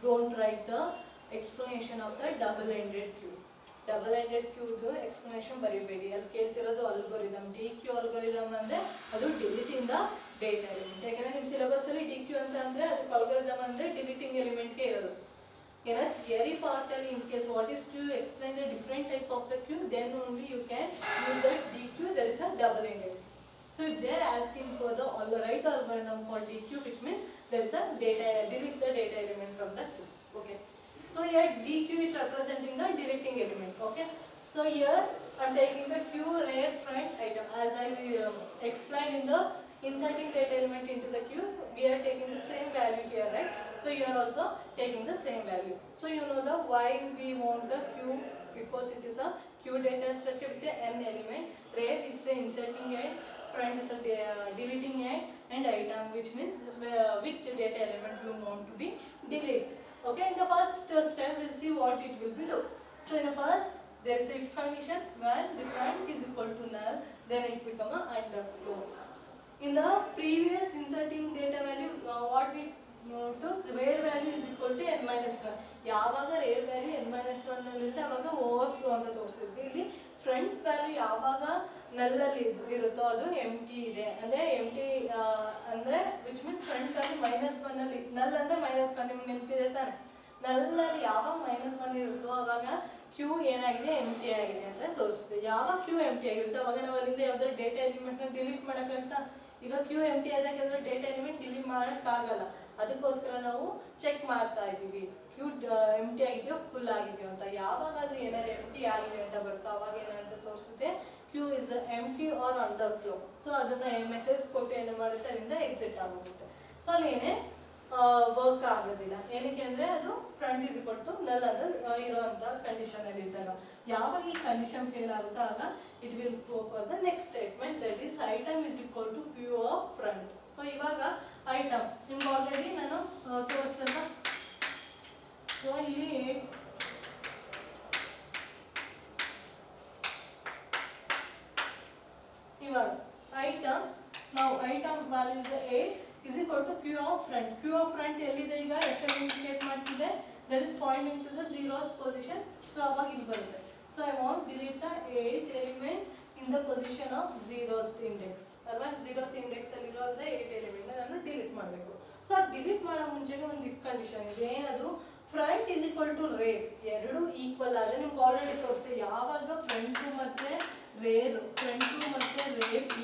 Don't write the explanation of the double-ended queue. Double-ended queue explanation ಬರೀಬೇಡಿ. ಅಲ್ಲಿ ಕೇಳ್ತಿರೋದು algorithm. DQ algorithm ಅಂದ್ರೆ ಅದು deleting the data element. ಯಾಕಂದ್ರೆ ನಿಮ್ಮ syllabus ಅಲ್ಲಿ DQ ಅಂತ ಅಂದ್ರೆ ಅದಕ್ಕೆ algorithm ಅಂದ್ರೆ deleting element ಗೆ ಇರೋದು. In a theory part, in case what is queue, explain the different type of the queue, then only you can use that DQ. There is a double-ended. So if they are asking for the right algorithm for DQ, which means there is a delete the data element from the queue. Okay. So here DQ is representing the deleting element. Okay. So here I am taking the queue rear front item as I explained in the inserting data element into the queue. We are taking the same value here, right? So you are also taking the same value. So you know the why we want the queue, because it is a queue data structure with the n element. Rear is the inserting end, front is a deleting end, and item, which means which data element you want to be delete. Okay, in the first step we'll see what it will be do. So in the first there is a if condition when the front is equal to null, then it become a underflow. In the previous inserting data value, what we took, rear value is equal to n minus 1. ಯಾವಾಗ rear value n minus 1 ನಲ್ಲಿ ಇರುತ್ತೆ ಅವಾಗ overflow ಅಂತ ತೋರಿಸಿದ್ವಿ. ಇಲ್ಲಿ front value ಯಾವಾಗ ನಲ್ಲಲ್ಲಿ ಇರುತ್ತೋ ಅದು ಎಂಟಿ ಇದೆ ಅಂದ್ರೆ ಎಂಟಿ ಅಂದ್ರೆ which means front value minus 1 ಅಲ್ಲಿ ನಲ್ ಅಂದ್ರೆ ಮೈನಸ್ 1 ನಿಮ್ಗೆ ನೆನಪಿದೆ ತಾನೆ. ನಲ್ಲಲ್ಲಿ ಯಾವಾಗ ಮೈನಸ್ 1 ಇರುತ್ತೋ ಅವಾಗ ಕ್ಯೂ ಏನಾಗಿದೆ ಎಂಟಿ ಆಗಿದೆ ಅಂತ ತೋರಿಸ್ತೀವಿ. ಯಾವಾಗ ಕ್ಯೂ ಎಂಟಿ ಆಗಿರುತ್ತೆ ಅವಾಗ ನಾವು ಅಲ್ಲಿಂದ ಯಾವ್ದಾದ್ರು ಡೇಟಾ ಎಲಿಮೆಂಟ್ನ ಡಿಲೀಟ್ ಮಾಡೋಕ್ಕಾಗ್ತಾ? ಈಗ ಕ್ಯೂ ಎಂಟಿ ಆದಾಗ ಯಾವ್ದಾದ್ರು ಡೇಟಾ ಎಲಿಮೆಂಟ್ ಡಿಲೀಟ್ ಮಾಡೋಕ್ಕಾಗಲ್ಲ. ಅದಕ್ಕೋಸ್ಕರ ನಾವು ಚೆಕ್ ಮಾಡ್ತಾ ಇದ್ದೀವಿ ಕ್ಯೂ ಎಂಟಿ ಆಗಿದೆಯೋ ಫುಲ್ ಆಗಿದೆಯೋ ಅಂತ. ಯಾವಾಗ ಅದು ಏನಾದ್ರು ಎಂಟಿ ಆಗಿದೆ ಅಂತ ಬರುತ್ತೋ ಅವಾಗ ಏನಂತ ತೋರಿಸುತ್ತೆ, queue is empty or underflow. So ಅದನ್ನ ಮೆಸೇಜ್ ಕೊಟ್ಟು ಏನು ಮಾಡುತ್ತೆ, ಅಲ್ಲಿಂದ ಎಕ್ಸಿಟ್ ಆಗೋಗುತ್ತೆ. ಸೊ ಅಲ್ಲಿ ಏನೇ ವರ್ಕ್ ಆಗೋದಿಲ್ಲ. ಏನಕ್ಕೆ ಅಂದರೆ ಅದು ಫ್ರಂಟ್ ಇಸ್ ಈಕ್ವಲ್ ಟು ನಲ್ ಅಂತ ಇರೋವಂಥ ಕಂಡೀಷನ್ ಅಲ್ಲಿ ಇದ್ದಾಗ. ಯಾವಾಗ ಈ ಕಂಡೀಷನ್ ಫೇಲ್ ಆಗುತ್ತೋ ಆಗ it will go for the next statement, that is item is equal to queue of front. So ಇವಾಗ ಐಟಮ್ ನಿಮ್ಗೆ ಆಲ್ರೆಡಿ ನಾನು ತೋರಿಸ್ತಲ್ಲ. ಸೊ ಇಲ್ಲಿ ಇವಾಗ ಐಟಮ್ ನಾವು item value is 8 is equal to q of front. q of front ಎಲ್ಲಿದೆ ಈಗ fn indicate ಮಾಡ್ತಿದೆ, that is pointing to the 0th position. So ಅವಾಗ ಇಲ್ಲಿ ಬರುತ್ತೆ. So I want delete the 8th element in the position of 0th index ಅಲ್ವಾ. 0th index ಅಲ್ಲಿ ಇರೋದ 8 element ನಾನು ಡಿಲೀಟ್ ಮಾಡಬೇಕು. ಸೊ ಅದು ಡಿಲೀಟ್ ಮಾಡೋ ಮುಂಚೆಗೆ ಒಂದು ಇಫ್ ಕಂಡೀಷನ್ ಇದೆ. ಏನದು, front is equal to rear ಎರಡು ಈಕ್ವಲ್ ಆದರೆ ನಿಮ್ಗೆ ಆಲ್ರೆಡಿ ತೋರಿಸ್ತೀವಿ. ಯಾವಾಗ ಫ್ರಂಟು ಮತ್ತೆ ರೇರ್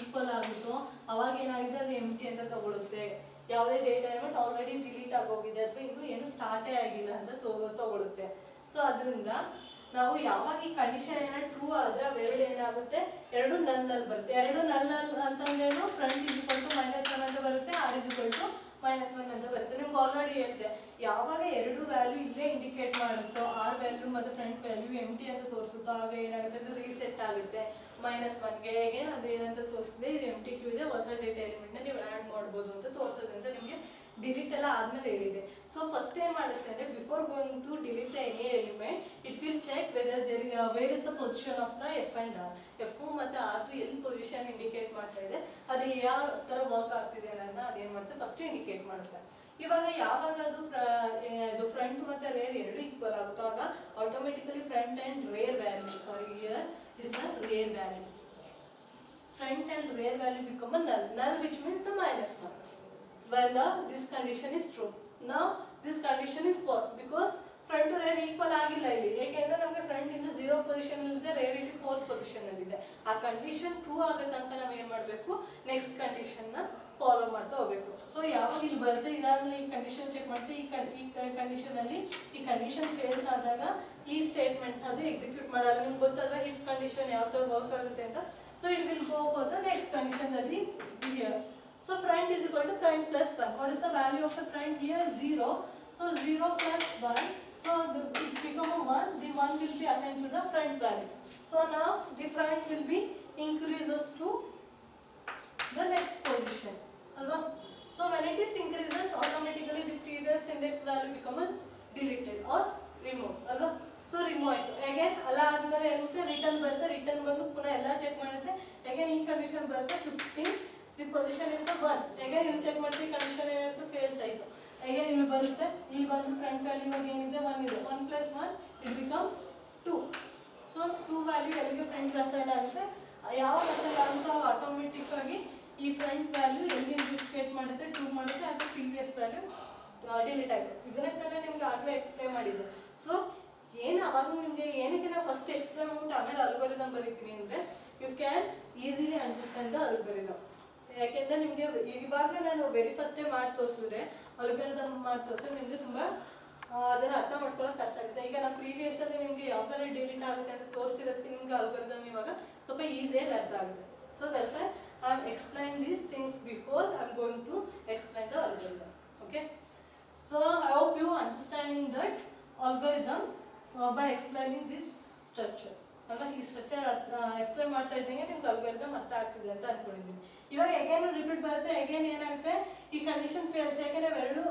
ಈಕ್ವಲ್ ಆಗುತ್ತೋ ಅವಾಗ ಏನಾಗಿದೆ ಅದು ಎಂಟಿ ಅಂತ ತಗೊಳುತ್ತೆ. ಯಾವುದೇ ಡೇಟಾ ಎಲಿಮೆಂಟ್ ಆಲ್ರೆಡಿ ಡಿಲೀಟ್ ಆಗೋಗಿದೆ ಅಥವಾ ಇನ್ನೂ ಏನು ಸ್ಟಾರ್ಟೇ ಆಗಿಲ್ಲ ಅಂತ ತಗೊಳುತ್ತೆ. ಸೊ ಅದರಿಂದ ನಾವು ಯಾವಾಗ ಈ ಕಂಡೀಷನ್ ಏನಾದ್ರು ಟ್ರೂ ಆದರೆ ಅವೆರಡು ಏನಾಗುತ್ತೆ, ಎರಡು ನಲ್ ಬರುತ್ತೆ. ಎರಡು ನಲ್ ಅಂತಂದೇನು ಫ್ರಂಟ್ ಇಸ್ ಈಕ್ವಲ್ ಟು -1 ಅಂತ ಬರುತ್ತೆ, ಆರ್ ಇಸ್ ಈಕ್ವಲ್ ಟು -1 ಅಂತ ಬರುತ್ತೆ. ನಿಮ್ಗೆ ಆಲ್ರೆಡಿ ಹೇಳಿದೆ ಯಾವಾಗ ಎರಡು ವ್ಯಾಲ್ಯೂ ಇಲ್ಲೇ ಇಂಡಿಕೇಟ್ ಮಾಡುತ್ತೋ, ಆರ್ ವ್ಯಾಲ್ಯೂ ಮತ್ತು ಫ್ರಂಟ್ ವ್ಯಾಲ್ಯೂ ಎಂಟಿ ಅಂತ ತೋರಿಸುತ್ತೋ ಆಗ ಏನಾಗುತ್ತೆ, ಅದು ರೀಸೆಟ್ ಆಗುತ್ತೆ -1ಗೆ. ಹೇಗೆ ಅದು ಏನಂತ ತೋರಿಸಿದೆ, ಇದು ಎಂಟಿ ಕ್ಯೂ ಇದೆ, ಹೊಸ ಡೇಟಾ ಎಲಿಮೆಂಟ್ನ ನೀವು ಆ್ಯಡ್ ಮಾಡ್ಬೋದು ಅಂತ ತೋರಿಸೋದ್ರಿಂದ ನಿಮಗೆ ಡಿಲೀಟ್ ಎಲ್ಲ ಆದಮೇಲೆ ಹೇಳಿದೆ. ಸೊ ಫಸ್ಟ್ ಏನು ಮಾಡುತ್ತೆ ಅಂದರೆ, before going to delete the any element it will check whether where is the position of the F and R. F ಮತ್ತು ಆರ್ ಎಲ್ಲಿ ಪೊಸಿಷನ್ ಇಂಡಿಕೇಟ್ ಮಾಡ್ತಾ ಇದೆ, ಅದು ಯಾವ ಥರ ವರ್ಕ್ ಆಗ್ತಿದೆ ಅನ್ನೋದನ್ನ ಅದೇನು ಮಾಡುತ್ತೆ, ಫಸ್ಟ್ ಇಂಡಿಕೇಟ್ ಮಾಡುತ್ತೆ. ಇವಾಗ ಯಾವಾಗ ಅದು ಫ್ರಂಟ್ ಮತ್ತು ರೇರ್ ಎರಡು ಈಕ್ವಲ್ ಆಗುತ್ತೋ ಆಗ automatically front and rear value It is a rare value. Front and rear value become a null. Null which means the minus 1. When this condition is true. Now this condition is false because front to rear equal ಆಗಿಲ್ಲ ಇಲ್ಲಿ. ಏಕೆಂದ್ರೆ ನಮಗೆ front ಇನ್ನು 0 position ಇದೆ, rare ಇಲ್ಲಿ 4th position ಅಲ್ಲಿ ಇದೆ. ಆ ಕಂಡೀಷನ್ ಟ್ರೂ ಆಗೋ ತನಕ ನಾವು ಏನು ಮಾಡಬೇಕು, ನೆಕ್ಸ್ಟ್ ಕಂಡೀಷನ್ ನ ಫಾಲೋ ಮಾಡ್ತಾ ಹೋಗಬೇಕು. ಸೊ ಯಾವಾಗ ಇಲ್ಲಿ ಬರುತ್ತೆ ಇದಾದ್ಮೇಲೆ ಈ ಕಂಡೀಷನ್ ಚೆಕ್ ಮಾಡ್ತೀವಿ. ಈ ಕಂಡೀಷನ್ ಅಲ್ಲಿ ಈ ಕಂಡೀಷನ್ ಫೇಲ್ಸ್ ಆದಾಗ ಈ ಸ್ಟೇಟ್ಮೆಂಟ್ ಅದು ಎಕ್ಸಿಕ್ಯೂಟ್ ಮಾಡಲ್ಲ. ನಿಮ್ಗೆ ಗೊತ್ತಲ್ವಾ ಇಫ್ ಕಂಡೀಷನ್ ಯಾವ ತರ ವರ್ಕ್ ಆಗುತ್ತೆ ಅಂತ. So it will go for the next condition, that is here. So front is equal to front plus 1. What is the value of the front here? 0. So 0 plus 1. So it become a 1. The 1 will be assigned to the front value. So now the front will be increases to the next position. So when it is increases, automatically the previous index value become deleted or removed. So remove it. Again alla admele enute return barte, return bandu puna ella check ಮಾಡುತ್ತೆ. Again ಈ condition ಬರುತ್ತೆ 15, the position is a 1. Again ಇಲ್ಲಿ check ಮಾಡ್ತೀವಿ condition ಏನಾಯ್ತು, fails ಆಯ್ತು. Again ಇಲ್ಲಿ ಬರುತ್ತೆ, ಇಲ್ಲಿ ಬಂದು ಫ್ರಂಟ್ ವ್ಯಾಲ್ಯೂ ಇವಾಗ ಏನಿದೆ 1 ಇದೆ. 1 + 1 it become 2. So 2 ವ್ಯಾಲ್ಯೂ ಎಲ್ಲಿಗೆ ಫ್ರಂಟ್ ಅಸೈನ್ ಆಗುತ್ತೆ. ಯಾವಾಗ ಅಸೈನ್ ಆಗುತ್ತೋ ಆಟೋಮೆಟಿಕ್ ಆಗಿ ಈ ಫ್ರಂಟ್ ವ್ಯಾಲ್ಯೂ ಎಲ್ಲಿಗೆ ಇಂಡಿಕೇಟ್ ಮಾಡುತ್ತೆ, 2 ಮಾಡುತ್ತೆ. ಅದು ಪ್ರೀವಿಯಸ್ ವ್ಯಾಲ್ಯೂ ಡಿಲೀಟ್ ಆಯ್ತು. ಇದನ್ನೇ ತಾನೇ ನಿಮ್ಗೆ ಆಗಲೇ ಎಕ್ಸ್ಪ್ಲೇನ್ ಮಾಡಿದ್ದು. ಸೊ ಏನು ಅವಾಗ ನಿಮಗೆ ಏನಕ್ಕೆ ನಾವು ಫಸ್ಟ್ ಎಕ್ಸ್ಪ್ಲೇನ್ ಮಾಡ್ಬಿಟ್ಟು ಆಮೇಲೆ ಅಲ್ಗೋರಿದಮ್ ಬರೀತೀನಿ ಅಂದರೆ you can easily understand the algorithm. ಯಾಕೆಂದರೆ ನಿಮಗೆ ಇವಾಗ ನಾನು ವೆರಿ ಫಸ್ಟೇ ಮಾಡಿ ತೋರಿಸಿದ್ರೆ ಅಲ್ಗೋರಿದಮ್ ಮಾಡಿ ತೋರಿಸಿದ್ರೆ ನಿಮಗೆ ತುಂಬ ಅದನ್ನು ಅರ್ಥ ಮಾಡ್ಕೊಳ್ಳೋಕೆ ಕಷ್ಟ ಆಗುತ್ತೆ. ಈಗ ನಾನು ಪ್ರೀವಿಯಸಲ್ಲಿ ನಿಮಗೆ ಯಾವ ಥರ ಡಿಲೀಟ್ ಆಗುತ್ತೆ ಅಂತ ತೋರಿಸಿರೋದಕ್ಕೆ ನಿಮಗೆ ಅಲ್ಗೋರಿದಮ್ ಇವಾಗ ಸ್ವಲ್ಪ ಈಸಿಯಾಗಿ ಅರ್ಥ ಆಗುತ್ತೆ. So that's why I am explain these things before I am going to explain the algorithm. Okay, so I hope you understanding that algorithm by explaining this structure. ಅಲ್ವಾ, ಈ ಸ್ಟ್ರಕ್ಚರ್ ಎಕ್ಸ್ಪ್ಲೈನ್ ಮಾಡ್ತಾ ಇದ್ದಂಗೆ ನಿಮ್ಗೆ ಅಲ್ಗೋರಿದಮ್ ಅರ್ಥ ಆಗ್ತಿದೆ ಅಂತ ಅನ್ಕೊಂಡಿದ್ದೀನಿ. ಇವಾಗ ಅಗೇನ್ ರಿಪೀಟ್ ಬರುತ್ತೆ. ಅಗೇನ್ ಏನಾಗುತ್ತೆ, ಈ ಕಂಡೀಷನ್ ಫೇಲ್ಸ್. ಯಾಕಂದ್ರೆ ಎರಡು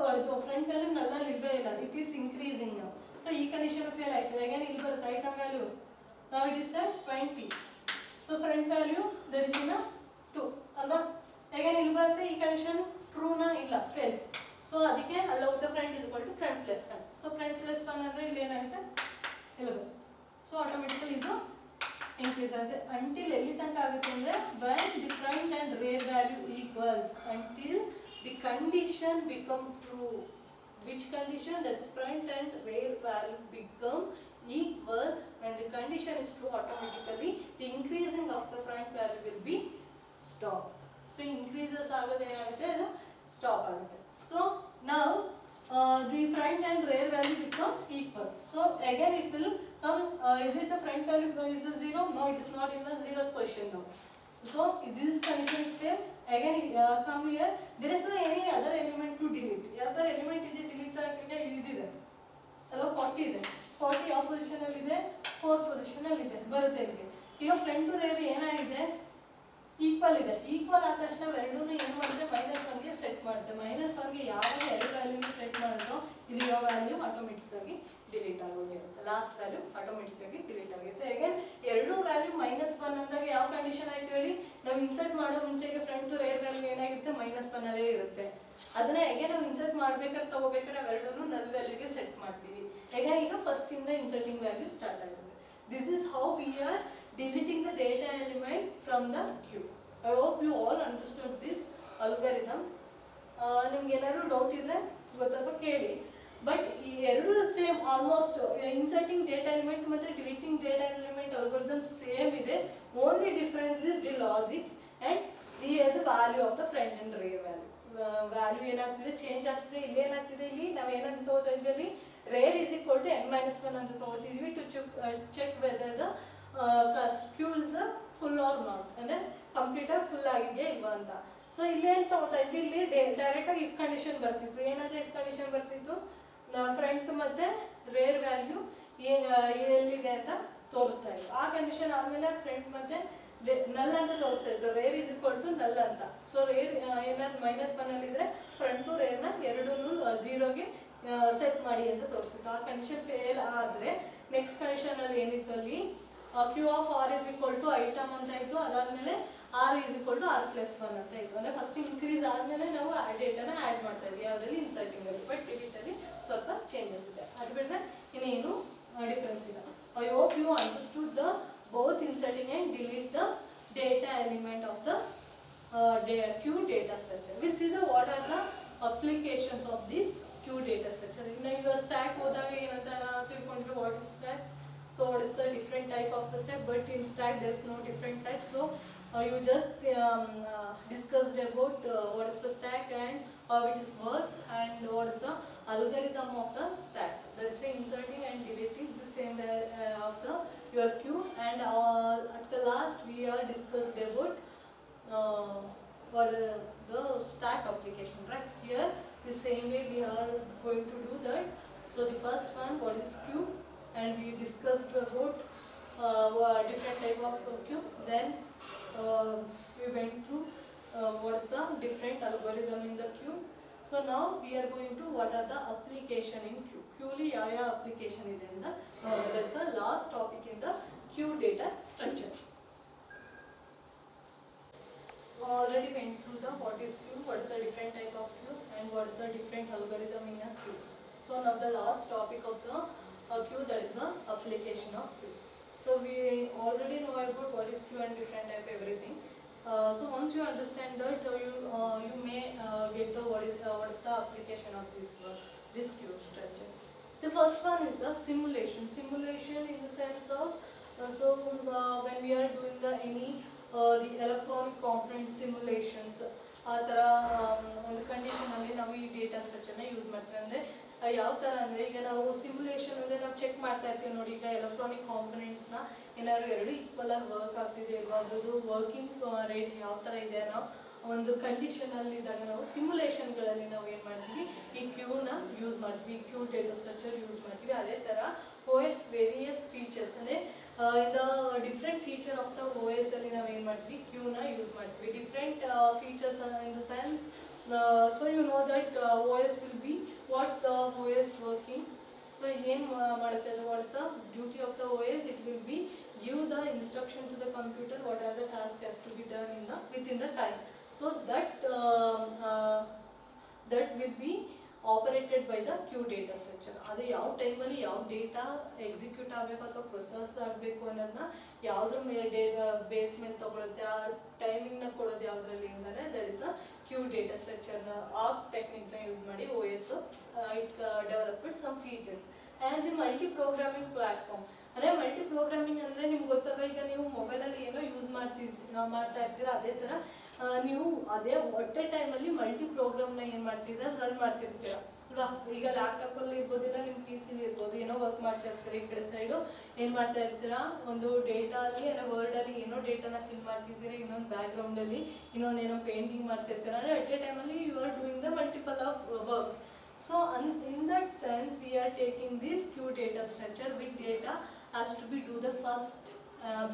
ಫ್ರಂಟ್ ವ್ಯಾಲ್ಯೂ ನಲ್ಲಲ್ಲಿ ಇಲ್ವೇ ಇಲ್ಲ, ಇಟ್ ಈಸ್ ಇನ್ಕ್ರೀಸಿಂಗ್ ನಾವು. ಸೊ ಈ ಕಂಡೀಷನ್ ಫೇಲ್ ಆಯಿತು. ಅಗೇನ್ ಇಲ್ಲಿ ಬರುತ್ತೆ ಐಟಮ್ ವ್ಯಾಲ್ಯೂ, ನಾವು it is 20. So front value that is in 2 ಅಲ್ವಾ. ಅಗೇನ್ ಇಲ್ಲಿ ಬರುತ್ತೆ, ಈ ಕಂಡೀಷನ್ ಟ್ರೂನಾ ಇಲ್ಲ, ಫೇಲ್ಸ್. ಸೊ ಅದಕ್ಕೆ ಅಲ್ಲ the front is equal to front plus 1. So front plus 1 ಅಂದರೆ ಇಲ್ಲಿ ಏನಾಗುತ್ತೆ, ಇಲ್ಲ. ಸೊ ಆಟೋಮೆಟಿಕಲಿ ಇದು increase ಆಗುತ್ತೆ. ಅಂಟಿಲ್ ಎಲ್ಲಿ ತನಕ ಆಗುತ್ತೆ ಅಂದರೆ when the front and rear value equals, until the condition become true. Which condition? That is front and rear value become equal. When the condition is true, automatically the increasing of the front value will be stopped. So increases ಆಗೋದು ಏನಾಗುತ್ತೆ, ಅದು stop ಆಗುತ್ತೆ. So now the front and rear value become equal. So again it will come, is it the front value is a 0? No, it is not in the 0th position now. So if this condition fails, again come here, there is no any other element to delete. Other element is delete agage idide allo 40 ಇದೆ. 40 ಯಾವ position ಅಲ್ಲಿ ಇದೆ, 4th position ಅಲ್ಲಿ ಇದೆ ಬರುತ್ತೆ ಇಲ್ಲಿ. ಈಗ front to rare ಏನಾಗಿದೆ, ಈಕ್ವಲ್ ಇದೆ. ಈಕ್ವಲ್ ಆದ ತಕ್ಷಣ ಎರಡೂ ಏನು ಮಾಡುತ್ತೆ, -1 ಗೆ ಸೆಟ್ ಮಾಡುತ್ತೆ. -1 ಗೆ ಯಾವಾಗ ಎರಡು ವ್ಯಾಲ್ಯೂ ಸೆಟ್ ಮಾಡೋದು, ಇದು ಯಾವ ವ್ಯಾಲ್ಯೂ ಆಟೋಮೆಟಿಕ್ ಆಗಿ ಡಿಲೀಟ್ ಆಗೋಗಿರುತ್ತೆ. ಲಾಸ್ಟ್ ವ್ಯಾಲ್ಯೂ ಆಟೋಮೆಟಿಕ್ ಆಗಿ ಡಿಲೀಟ್ ಆಗುತ್ತೆ. ಅಗೇನ್ ಎರಡು ವ್ಯಾಲ್ಯೂ -1 ಅಂದಾಗ ಯಾವ ಕಂಡೀಷನ್ ಆಯ್ತು ಹೇಳಿ, ನಾವು ಇನ್ಸರ್ಟ್ ಮಾಡೋ ಮುಂಚೆಗೆ ಫ್ರಂಟ್ ಟು ರೇರ್ ವ್ಯಾಲ್ಯೂ ಏನಾಗಿರುತ್ತೆ, -1 ಅಲ್ಲೇ ಇರುತ್ತೆ. ಅದನ್ನೇ ಅಗೇನ್ ನಾವು ಇನ್ಸರ್ಟ್ ಮಾಡ್ಬೇಕಾದ್ರೆ ತಗೋಬೇಕಾದ್ರೆ ಅವೆರಡೂ ನಲ್ ವ್ಯಾಲ್ಯೂಗೆ ಸೆಟ್ ಮಾಡ್ತೀವಿ. ಅಗೇನ್ ಈಗ ಫಸ್ಟ್ ಇಂದ ಇನ್ಸರ್ಟಿಂಗ್ ವ್ಯಾಲ್ಯೂ ಸ್ಟಾರ್ಟ್ ಆಗುತ್ತೆ. This is how we R deleting the data element from the queue. I hope you all understood this algorithm. ನಿಮ್ಗೆ ಏನಾದ್ರು ಡೌಟ್ ಇದ್ರೆ ಗೊತ್ತಪ್ಪ ಕೇಳಿ. ಬಟ್ ಈ ಎರಡು same almost, inserting data element ಮತ್ತು deleting data element algorithm same ಇದೆ. Only difference is the logic and the value of the front and rear value. Value ಏನಾಗ್ತಿದೆ, change ಆಗ್ತಿದೆ. ಇಲ್ಲಿ ಏನಾಗ್ತಿದೆ, ಇಲ್ಲಿ ನಾವು ಏನಂತ ತಗೋತಾ ಇದ್ವಿ, ಅಲ್ಲಿ rare is equal to n-1 ಅಂತ ತಗೋತಿದ್ವಿ to check whether the queue is full or not, ಅಂದರೆ ಕಂಪ್ಯೂಟರ್ ಫುಲ್ ಆಗಿದೆಯಾ ಇಲ್ವಾ ಅಂತ. ಸೊ ಇಲ್ಲಿ ಏನು ತಗೋತಾ ಇದ್ವಿ, ಇಲ್ಲಿ ಡೈರೆಕ್ಟಾಗಿ ಇಫ್ ಕಂಡೀಷನ್ ಬರ್ತಿತ್ತು. ಏನಾದರೂ ಇಫ್ ಕಂಡೀಷನ್ ಬರ್ತಿತ್ತು, ಫ್ರಂಟ್ ಮತ್ತು ರೇರ್ ವ್ಯಾಲ್ಯೂ ಎಲ್ಲಿದೆ ಅಂತ ತೋರಿಸ್ತಾ ಇತ್ತು. ಆ ಕಂಡೀಷನ್ ಆದಮೇಲೆ ಫ್ರಂಟ್ ಮತ್ತು ನಲ್ ಅಂತ ತೋರಿಸ್ತಾ ಇತ್ತು, ರೇರ್ ಈಸ್ ಈಕ್ವಲ್ ಟು ನಲ್ ಅಂತ. ಸೊ ರೇರ್ ಏನಾದ್ರು -1 ಅಲ್ಲಿದ್ದರೆ ಫ್ರಂಟು ರೇರ್ನ ಎರಡೂ 0ಗೆ ಸೆಟ್ ಮಾಡಿ ಅಂತ ತೋರಿಸ್ತಿತ್ತು. ಆ ಕಂಡೀಷನ್ ಫೇಲ್ ಆದರೆ ನೆಕ್ಸ್ಟ್ ಕಂಡೀಷನಲ್ಲಿ ಏನಿತ್ತು, ಅಲ್ಲಿ Q of R is equal to item ಅಂತ ಇತ್ತು. ಅದಾದಮೇಲೆ R is equal to R+1 ಅಂತ ಇತ್ತು. ಅಂದರೆ ಫಸ್ಟ್ ಇನ್ಕ್ರೀಸ್ ಆದಮೇಲೆ ನಾವು ಆ ಡೇಟಾನ ಆ್ಯಡ್ ಮಾಡ್ತಾ ಇದ್ವಿ ಅದರಲ್ಲಿ ಇನ್ಸರ್ಟಿಂಗಲ್ಲಿ. ಬಟ್ ಡಿಲೀಟಲ್ಲಿ ಸ್ವಲ್ಪ ಚೇಂಜಸ್ ಇದೆ. ಅದು ಬಿಟ್ಟರೆ ಇನ್ನೇನು ಡಿಫ್ರೆನ್ಸ್ ಇಲ್ಲ. I hope you understood the both inserting and delete the data element of the queue data structure. We'll see the what are the applications of this queue data structure. In your stack, what is stack? So what is the different type of the stack? But in stack there is no different type. So you just discussed about what is the stack and how it is works and what is the algorithm of the stack. That is inserting and deleting the same way of the your queue. And at the last we are discussed about what the stack application, right? Here the same way we are going to do that. So the first one, what is queue, and we discussed about different type of queue. Then we went through what is the different algorithm in the queue. So now we are going to what are the application in queue. Queuely ಯಾವ application ಇದೆ ಅಂತ that's the last topic in the queue data structure. Already went through the what is queue, what is the different type of queue, and what is the different algorithm in a queue. So now the last topic of the queue, that is the application of queue. So we already know about what is queue and different type everything. So once you understand that, you may get the what's the application of this queue structure. The first one is the simulation. Simulation in the sense of when we are doing the electronic component simulations, ಆ ಥರ ಒಂದು ಕಂಡೀಷನಲ್ಲಿ ನಾವು ಈ data ಸ್ಟ್ರಕ್ಚರ್ನ use ಮಾಡ್ತೀವಿ. ಅಂದರೆ ಯಾವ ಥರ ಅಂದರೆ ಈಗ ನಾವು ಸಿಮ್ಯುಲೇಷನ್ ಅಂದರೆ ನಾವು ಚೆಕ್ ಮಾಡ್ತಾ ಇರ್ತೀವಿ ನೋಡಿ, ಈಗ ಎಲೆಕ್ಟ್ರಾನಿಕ್ ಕಾಂಪೊನೆಂಟ್ಸ್ನ ಏನಾದ್ರು ಎರಡು ಈಕ್ವಲ್ ಆಗಿ ವರ್ಕ್ ಆಗ್ತಿದೆ ಇಲ್ವಾ, ಅದ್ರದ್ದು ವರ್ಕಿಂಗ್ ರೇಟ್ ಯಾವ ಥರ ಇದೆ ಅನ್ನೋ ಒಂದು ಕಂಡೀಷನಲ್ಲಿ ಇದ್ದಾಗ ನಾವು ಸಿಮ್ಯುಲೇಷನ್ಗಳಲ್ಲಿ ನಾವು ಏನು ಮಾಡ್ತೀವಿ, ಈ ಕ್ಯೂನ ಯೂಸ್ ಮಾಡ್ತೀವಿ, ಈ ಕ್ಯೂ ಡೇಟಾ ಸ್ಟ್ರಕ್ಚರ್ ಯೂಸ್ ಮಾಡ್ತೀವಿ. ಅದೇ ಥರ OS ವೇರಿಯಸ್ ಫೀಚರ್ಸ್ ಅಂದರೆ the different feature of the OS ಅಲ್ಲಿ ನಾವು ಏನು ಮಾಡ್ತೀವಿ, ಕ್ಯೂನ ಯೂಸ್ ಮಾಡ್ತೀವಿ. Different features in the sense, so you know that OS will be what the OS working. So ಏನು ಮಾಡುತ್ತೆ, what is the duty of the OS? It will be give the instruction to the computer what are the task has to be done within the time. So that will be operated by the queue data structure. ಅದು ಯಾವ ಟೈಮಲ್ಲಿ ಯಾವ data execute ಆಗಬೇಕು ಅಥವಾ process ಆಗಬೇಕು ಅನ್ನೋದನ್ನ ಯಾವುದ್ರ ಮೇಲೆ ಬೇಸ್ ಮೇಲೆ ತಗೊಳುತ್ತೆ, ಆ ಟೈಮಿಂಗ್ನ ಕೊಡೋದು ಯಾವುದರಲ್ಲಿ ಅಂದರೆ that is a queue data ಸ್ಟ್ರಕ್ಚರ್ನ ಆ ಟೆಕ್ನಿಕ್ನ ಯೂಸ್ ಮಾಡಿ OS it developed some features. And the multi programming platform ಅಂದರೆ ಮಲ್ಟಿ ಪ್ರೋಗ್ರಾಮಿಂಗ್ ಅಂದರೆ ನಿಮ್ಗೆ ಗೊತ್ತಲ್ಲ, ಈಗ ನೀವು ಮೊಬೈಲಲ್ಲಿ ಏನೋ ಯೂಸ್ ಮಾಡ್ತಾ ಇರ್ತೀರ, ಅದೇ ಥರ ನೀವು ಅದೇ ಒಟ್ಟೆ ಟೈಮಲ್ಲಿ ಮಲ್ಟಿ ಪ್ರೋಗ್ರಾಮ್ನ ಏನು ಮಾಡ್ತಿದ್ದೀರ, ರನ್ ಮಾಡ್ತಿರ್ತೀರ ಅಲ್ವಾ. ಈಗ ಲ್ಯಾಪ್ಟಾಪಲ್ಲಿ ಇರ್ಬೋದಿಲ್ಲ, ನಿಮ್ಮ PC ಇರ್ಬೋದು, ಏನೋ ವರ್ಕ್ ಮಾಡ್ತಾ ಇರ್ತೀರ, ಈ ಕಡೆ ಸೈಡು ಏನು ಮಾಡ್ತಾ ಇರ್ತೀರಾ, ಒಂದು ಡೇಟಾಲಿ ಏನೋ ವರ್ಡಲ್ಲಿ ಏನೋ ಡೇಟಾನ ಫಿಲ್ ಮಾಡ್ತಿದ್ದೀರಾ, ಇನ್ನೊಂದು ಬ್ಯಾಕ್ಗ್ರೌಂಡಲ್ಲಿ ಇನ್ನೊಂದೇನೋ ಪೇಂಟಿಂಗ್ ಮಾಡ್ತಿರ್ತೀರ. ಅಂದರೆ ಅಟ್ ಎ ಟೈಮಲ್ಲಿ you are doing the multiple of work. So in that sense we are taking this queue data structure with data has to be do the first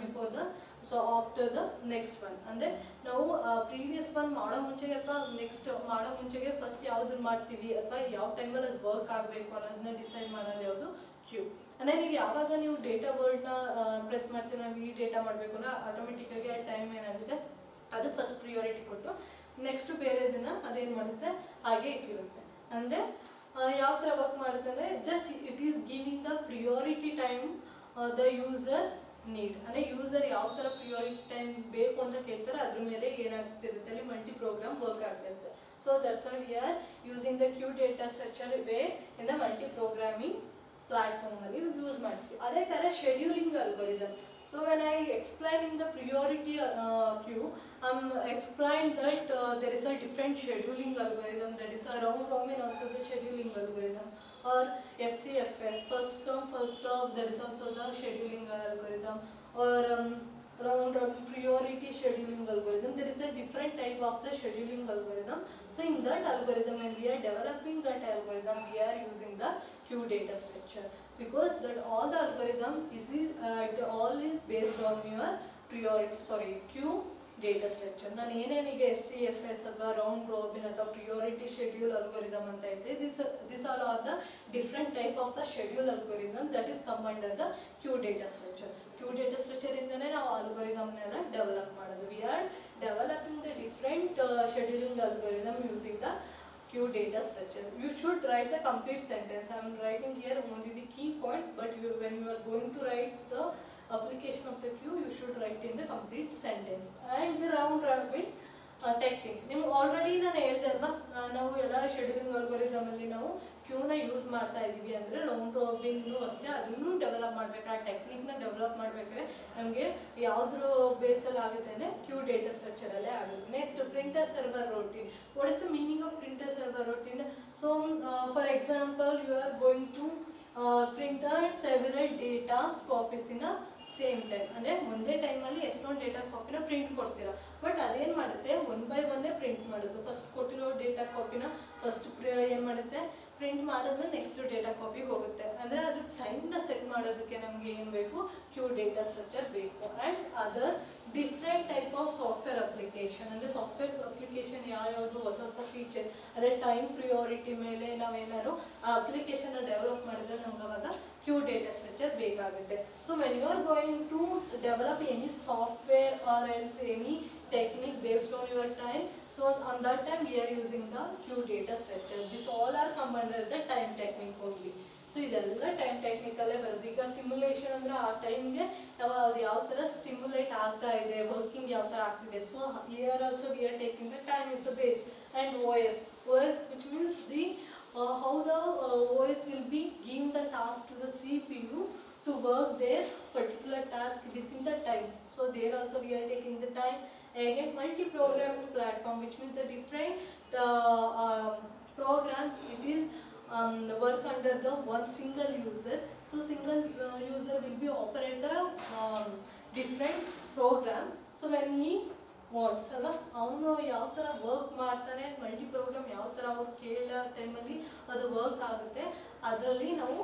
before the so after the next one. ಅಂದರೆ ನಾವು previous one ಮಾಡೋ ಮುಂಚೆಗೆ ಅಥವಾ next ಮಾಡೋ ಮುಂಚೆಗೆ first ಯಾವುದನ್ನು ಮಾಡ್ತೀವಿ ಅಥವಾ ಯಾವ ಟೈಮಲ್ಲಿ ಅದು ವರ್ಕ್ ಆಗಬೇಕು ಅನ್ನೋದನ್ನ ಡಿಸೈಡ್ ಮಾಡೋದು ಯಾವುದು, ಕ್ಯೂ. ಅಂದರೆ ನೀವು ಯಾವಾಗ ನೀವು ಡೇಟಾ ವರ್ಡ್ನ ಪ್ರೆಸ್ ಮಾಡ್ತೀವಿ, ನಾವು ಈ ಡೇಟಾ ಮಾಡಬೇಕು ಅಂದರೆ ಆಟೋಮೆಟಿಕ್ಕಾಗಿ ಆ ಟೈಮ್ ಏನಾಗುತ್ತೆ ಅದು ಫಸ್ಟ್ ಪ್ರಿಯಾರಿಟಿ ಕೊಟ್ಟು ನೆಕ್ಸ್ಟ್ ಬೇರೆ ದಿನ ಅದೇನು ಮಾಡುತ್ತೆ ಹಾಗೆ ಇಟ್ಟಿರುತ್ತೆ. ಅಂದರೆ ಯಾವ ಥರ ವರ್ಕ್ ಮಾಡುತ್ತೆ ಅಂದರೆ just it is giving the priority time the user need. ಅಂದರೆ ಯೂಸರ್ ಯಾವ ಥರ ಪ್ರಿಯಾರಿಟಿ ಟೈಮ್ ಬೇಕು ಅಂತ ಕೇಳ್ತಾರೆ, ಅದ್ರ ಮೇಲೆ ಏನಾಗ್ತಿರುತ್ತೆ ಅಲ್ಲಿ ಮಲ್ಟಿ ಪ್ರೋಗ್ರಾಮ್ ವರ್ಕ್ ಆಗ್ತಿರುತ್ತೆ. So that's why we are using the queue data structure way in the multi programming ಪ್ಲಾಟ್ಫಾರ್ಮಲ್ಲಿ ಯೂಸ್ ಮಾಡ್ತೀವಿ. ಅದೇ ಥರ scheduling algorithm. So when I explaining the priority queue, I'm explained that there is a different scheduling algorithm, that is a round robin also the scheduling algorithm, or FCFS, first come first serve, that is also the scheduling algorithm, or round robin priority scheduling algorithm. There is a different type of the scheduling algorithm. So in that algorithm, when we are developing that algorithm, we are using the queue data structure, because that all the algorithm is it all is based on your queue data structure. ನಾನು ಏನೇನಿಗೆ FCFS ಅಥವಾ round robin ಅಥವಾ priority schedule algorithm ಅಂತ ಹೇಳ್ತೀವಿ, this all are the different type of the schedule algorithm that is come under the queue data structure. Queue data structure ಇಂದನೇ ನಾವು ಅಲ್ಗೊರಿದಮ್ನೆಲ್ಲ develop ಮಾಡೋದು. We are developing the different scheduling algorithm using the queue data structure. You should write the complete sentence. I am writing here only the key points, but when you are going to write the application of the queue you should write in the complete sentence. And the round robin technique ನಿಮ್ಗೆ already ನಾನು ಹೇಳಿದೆ ಅಲ್ವಾ, ನಾವು ಎಲ್ಲ scheduling algorithm ಅಲ್ಲಿ ನಾವು ಕ್ಯೂನ use ಮಾಡ್ತಾ ಇದೀವಿ ಅಂದರೆ ರೌಂಡ್ ರಾಬಿನ್ನು ಅಷ್ಟೇ ಅದನ್ನು ಡೆವಲಪ್ ಮಾಡಬೇಕು. ಆ ಟೆಕ್ನಿಕ್ನ ಡೆವಲಪ್ ಮಾಡಬೇಕಾದ್ರೆ ನಮಗೆ ಯಾವುದ್ರ ಬೇಸಲ್ಲಿ ಆಗುತ್ತೆ ಅಂದರೆ ಕ್ಯೂ ಡೇಟಾ ಸ್ಟ್ರಕ್ಚರಲ್ಲೇ ಆಗುತ್ತೆ. Next printer server routine. What is the meaning of printer server routine? So for example you are going to printer several data copies in same time. ಅಂದರೆ ಒಂದೇ ಟೈಮಲ್ಲಿ ಎಷ್ಟೊಂದು ಡೇಟಾ ಕಾಪಿನ ಪ್ರಿಂಟ್ ಕೊಡ್ತೀರಾ, ಬಟ್ ಅದೇನು ಮಾಡುತ್ತೆ ಒನ್ ಬೈ ಒನ್ನೇ print ಮಾಡೋದು. ಫಸ್ಟ್ ಕೊಟ್ಟಿರೋ ಡೇಟಾ ಕಾಪಿನ ಫಸ್ಟ್ ಏನು ಮಾಡುತ್ತೆ ಪ್ರಿಂಟ್ ಮಾಡಿದ್ಮೇಲೆ ನೆಕ್ಸ್ಟ್ ಡೇಟಾ ಕಾಪಿಗೆ ಹೋಗುತ್ತೆ. ಅಂದರೆ ಅದು ಟೈಮ್ನ ಸೆಟ್ ಮಾಡೋದಕ್ಕೆ ನಮಗೆ ಏನು ಬೇಕು, ಕ್ಯೂ ಡೇಟಾ ಸ್ಟ್ರಕ್ಚರ್ ಬೇಕು. And other different type of software application. ಅಂದರೆ ಸಾಫ್ಟ್ವೇರ್ ಅಪ್ಲಿಕೇಶನ್ ಯಾವ್ಯಾವುದು ಹೊಸ ಹೊಸ ಫೀಚರ್, ಅಂದರೆ ಟೈಮ್ ಪ್ರಿಯಾರಿಟಿ ಮೇಲೆ ನಾವೇನಾದ್ರು ಆ ಅಪ್ಲಿಕೇಶನ್ನ ಡೆವಲಪ್ ಮಾಡಿದ್ರೆ ನಮ್ಗೆ ಅವಾಗ ಕ್ಯೂ ಡೇಟಾ ಸ್ಟ್ರಕ್ಚರ್ ಬೇಕಾಗುತ್ತೆ. So when you are going to develop any software or else any technique based on your time, so on that time we are using the queue data structure. This all are come under the time technique only. So ಇದೆಲ್ಲ time ಟೆಕ್ನಿಕಲ್ಲೇ ಬರೋದು. ಈಗ simulation ಅಂದರೆ ಆ ಟೈಮ್ಗೆ ನಾವು ಅದು ಯಾವ ಥರ ಸ್ಟಿಮ್ಯುಲೇಟ್ ಆಗ್ತಾ ಇದೆ, ವರ್ಕಿಂಗ್ ಯಾವ ಥರ ಆಗ್ತಿದೆ. So here also we are taking the time is the base. And OS which means the how the OS will be giving the task to the CPU to work their particular task within the time. So there also we are taking the time. Again, multi-programming platform, which means the different programs, it is work under the one single user. So single user will be operate the different program. So when he wants ಅಲ್ಲ ಅವನು ಯಾವ ಥರ work ಮಾಡ್ತಾನೆ, multi program ಯಾವ ಥರ ಅವ್ರು ಕೇಳೋ ಟೈಮಲ್ಲಿ ಅದು ವರ್ಕ್ ಆಗುತ್ತೆ, ಅದರಲ್ಲಿ ನಾವು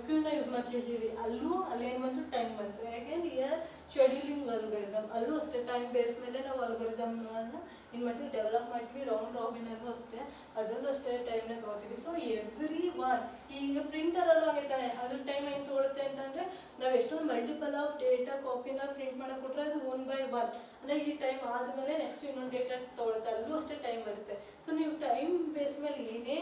ಕ್ಯೂನ ಯೂಸ್ ಮಾಡ್ತಿದ್ದೀವಿ. ಅಲ್ಲೇನು ಬಂತು ಟೈಮ್ ಬಂತು. ಯಾಕೆಂದ್ರೆ ಇಯರ್ ಶೆಡ್ಯೂಲಿಂಗ್ ಅಲ್ಗೋರಿದಮ್ ಅಲ್ಲೂ ಅಷ್ಟೇ ಟೈಮ್ ಬೇಸ್ ಮೇಲೆ ನಾವು ಅಲ್ಗೋರಿದಮ್ನ ಏನು ಮಾಡ್ತೀವಿ ಡೆವಲಪ್ ಮಾಡ್ತೀವಿ. ರೌಂಡ್ ರಾಬಿನಲ್ಲೂ ಅಷ್ಟೇ ಅದರಲ್ಲೂ ಅಷ್ಟೇ ಟೈಮ್ನ ತೊಗೋತೀವಿ. ಸೊ ಎವ್ರಿ ಒನ್ ಈಗ ಪ್ರಿಂಟರಲ್ಲೂ ಆಗೈತಾನೆ ಅದು ಟೈಮ್ ಹೆಂಗೆ ತೊಗೊಳುತ್ತೆ ಅಂತಂದರೆ ನಾವು ಎಷ್ಟೊಂದು ಮಲ್ಟಿಪಲ್ ಆಫ್ ಡೇಟಾ ಕಾಪಿನ ಪ್ರಿಂಟ್ ಮಾಡೋಕೆ ಕೊಟ್ಟರೆ ಅದು ಒನ್ ಬೈ ಒನ್ ಅಂದರೆ ಈ ಟೈಮ್ ಆದಮೇಲೆ ನೆಕ್ಸ್ಟ್ ಇನ್ನೊಂದು ಡೇಟಾ ತೊಗೊಳುತ್ತೆ, ಅಲ್ಲೂ ಅಷ್ಟೇ ಟೈಮ್ ಬರುತ್ತೆ. ಸೊ ನೀವು ಟೈಮ್ ಬೇಸ್ ಮೇಲೆ ಏನೇ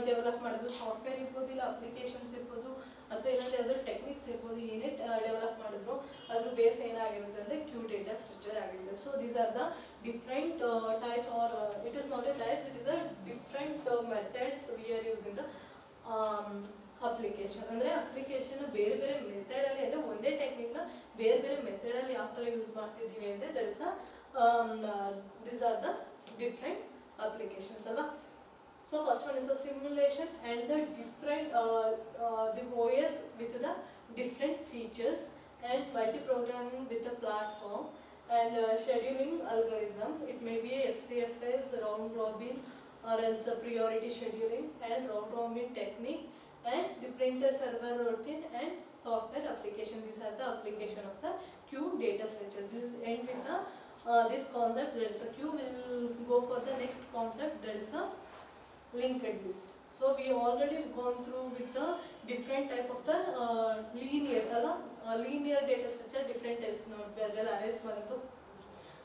ಡೆವಲಪ್ ಮಾಡೋದು, ಸಾಫ್ಟ್ವೇರ್ ಇರ್ಬೋದು ಇಲ್ಲ ಅಪ್ಲಿಕೇಶನ್ಸ್ ಇರ್ಬೋದು ಅಥವಾ ಇಲ್ಲಾಂದರೆ ಯಾವ್ದಾದ್ರು ಟೆಕ್ನಿಕ್ಸ್ ಇರ್ಬೋದು, ಏನೇ ಡೆವಲಪ್ ಮಾಡಿದ್ರು ಅದ್ರ ಬೇಸ್ ಏನಾಗಿರುತ್ತೆ ಅಂದರೆ ಕ್ಯೂ ಡೇಟಾ ಸ್ಟ್ರಕ್ಚರ್ ಆಗಿರುತ್ತೆ. So these are the different types, or it is not a type, it is a different methods we are using the application. ಅಂದರೆ ಅಪ್ಲಿಕೇಶನ್ ಬೇರೆ ಬೇರೆ ಮೆಥಡಲ್ಲಿ, ಅಂದರೆ ಒಂದೇ ಟೆಕ್ನಿಕ್ನ ಬೇರೆ ಬೇರೆ ಮೆಥಡಲ್ಲಿ ಯಾವ ಥರ ಯೂಸ್ ಮಾಡ್ತಿದ್ದೀವಿ ಅಂದರೆ that is these are the different applications ಅಲ್ವಾ. So first one is a simulation and the different the OS with the different features and multi-programming with the platform and scheduling algorithm. It may be a FCFS, round robin, or else a priority scheduling and round robin technique, and the printer server routine and software application. These are the application of the queue data structure. This is end with the this concept, that is a queue. Will go for the next concept, that is a linked list. So we already gone through with the different type of the linear linear data structure, different types ನೋಡ್ವಿ. ಅದರಲ್ಲಿ arrays ಬಂತು,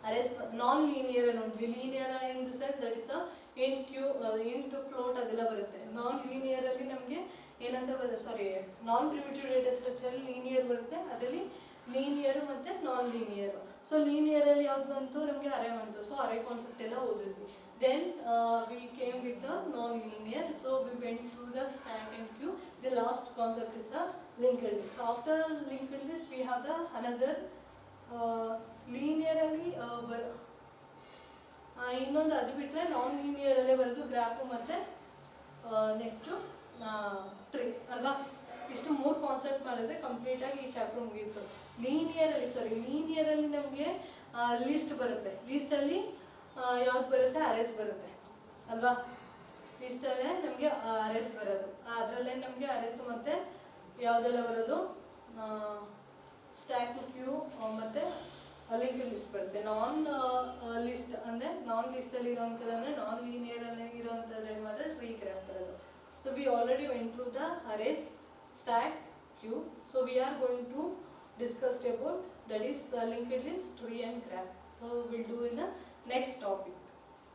arrays non linear ನೋಡ್ವಿ. Linear in the sense that is int float ಅದೆಲ್ಲ ಬರುತ್ತೆ. Non ಲೀನಿಯರಲ್ಲಿ ನಮಗೆ ಏನಂತ ಬರುತ್ತೆ, ಸಾರಿ ನಾನ್ ಪ್ರಿಮಿಟಿವ್ ಡೇಟಾ ಸ್ಟ್ರಕ್ಚರಲ್ಲಿ ಲೀನಿಯರ್ ಬರುತ್ತೆ, ಅದರಲ್ಲಿ ಲೀನಿಯರ್ ಮತ್ತು ನಾನ್ ಲೀನಿಯರ್. ಸೊ ಲೀನಿಯರಲ್ಲಿ ಯಾವ್ದು ಬಂತು, ನಮಗೆ ಅರೇ ಬಂತು. ಸೊ ಅರೇ ಕಾನ್ಸೆಪ್ಟ್ ಎಲ್ಲ ಓದಿದ್ವಿ. Then we came with the non-linear, so we went through the stack and queue. The last concept is the linked list. After linked list we have the another linearly ಇನ್ನೊಂದು ಅದು ಬಿಟ್ಟರೆ ನಾನ್ ಲೀನಿಯರಲ್ಲೇ ಬರೋದು graph ಮತ್ತು next tree ಅಲ್ವಾ. ಇಷ್ಟು ಮೂರು concept ಮಾಡಿದ್ರೆ ಕಂಪ್ಲೀಟಾಗಿ ಈ ಚಾಪ್ಟರ್ ಮುಗಿಯಿತು. ಲೀನಿಯರಲ್ಲಿ ನಮಗೆ ಲಿಸ್ಟ್ ಬರುತ್ತೆ. ಲಿಸ್ಟಲ್ಲಿ ಯಾವ್ದು ಬರುತ್ತೆ, ಅರೇಸ್ ಬರುತ್ತೆ ಅಲ್ವಾ. ಲಿಸ್ಟಲ್ಲೇ ನಮಗೆ ಅರೇಸ್ ಬರೋದು, ಅದರಲ್ಲೇ ನಮಗೆ ಅರೇಸ್ ಮತ್ತು ಯಾವುದೆಲ್ಲ ಬರೋದು, ಸ್ಟ್ಯಾಕ್ ಕ್ಯೂ ಮತ್ತು ಲಿಂಕ್ಡ್ ಲಿಸ್ಟ್ ಬರುತ್ತೆ. ನಾನ್ ಲಿಸ್ಟ್ ಅಂದರೆ ನಾನ್ ಲಿಸ್ಟಲ್ಲಿ ಇರೋವಂಥದ್ದಂದರೆ ನಾನ್ ಲೀನಿಯರಲ್ಲಿ ಇರೋವಂಥದ್ರಲ್ಲಿ ಮಾತ್ರ ಟ್ರೀ ಗ್ರಾಫ್ ಬರೋದು. So we already went through the arrays, stack, queue. So we are going to discuss about that is linked list, tree and graph. So we'll do in the next topic.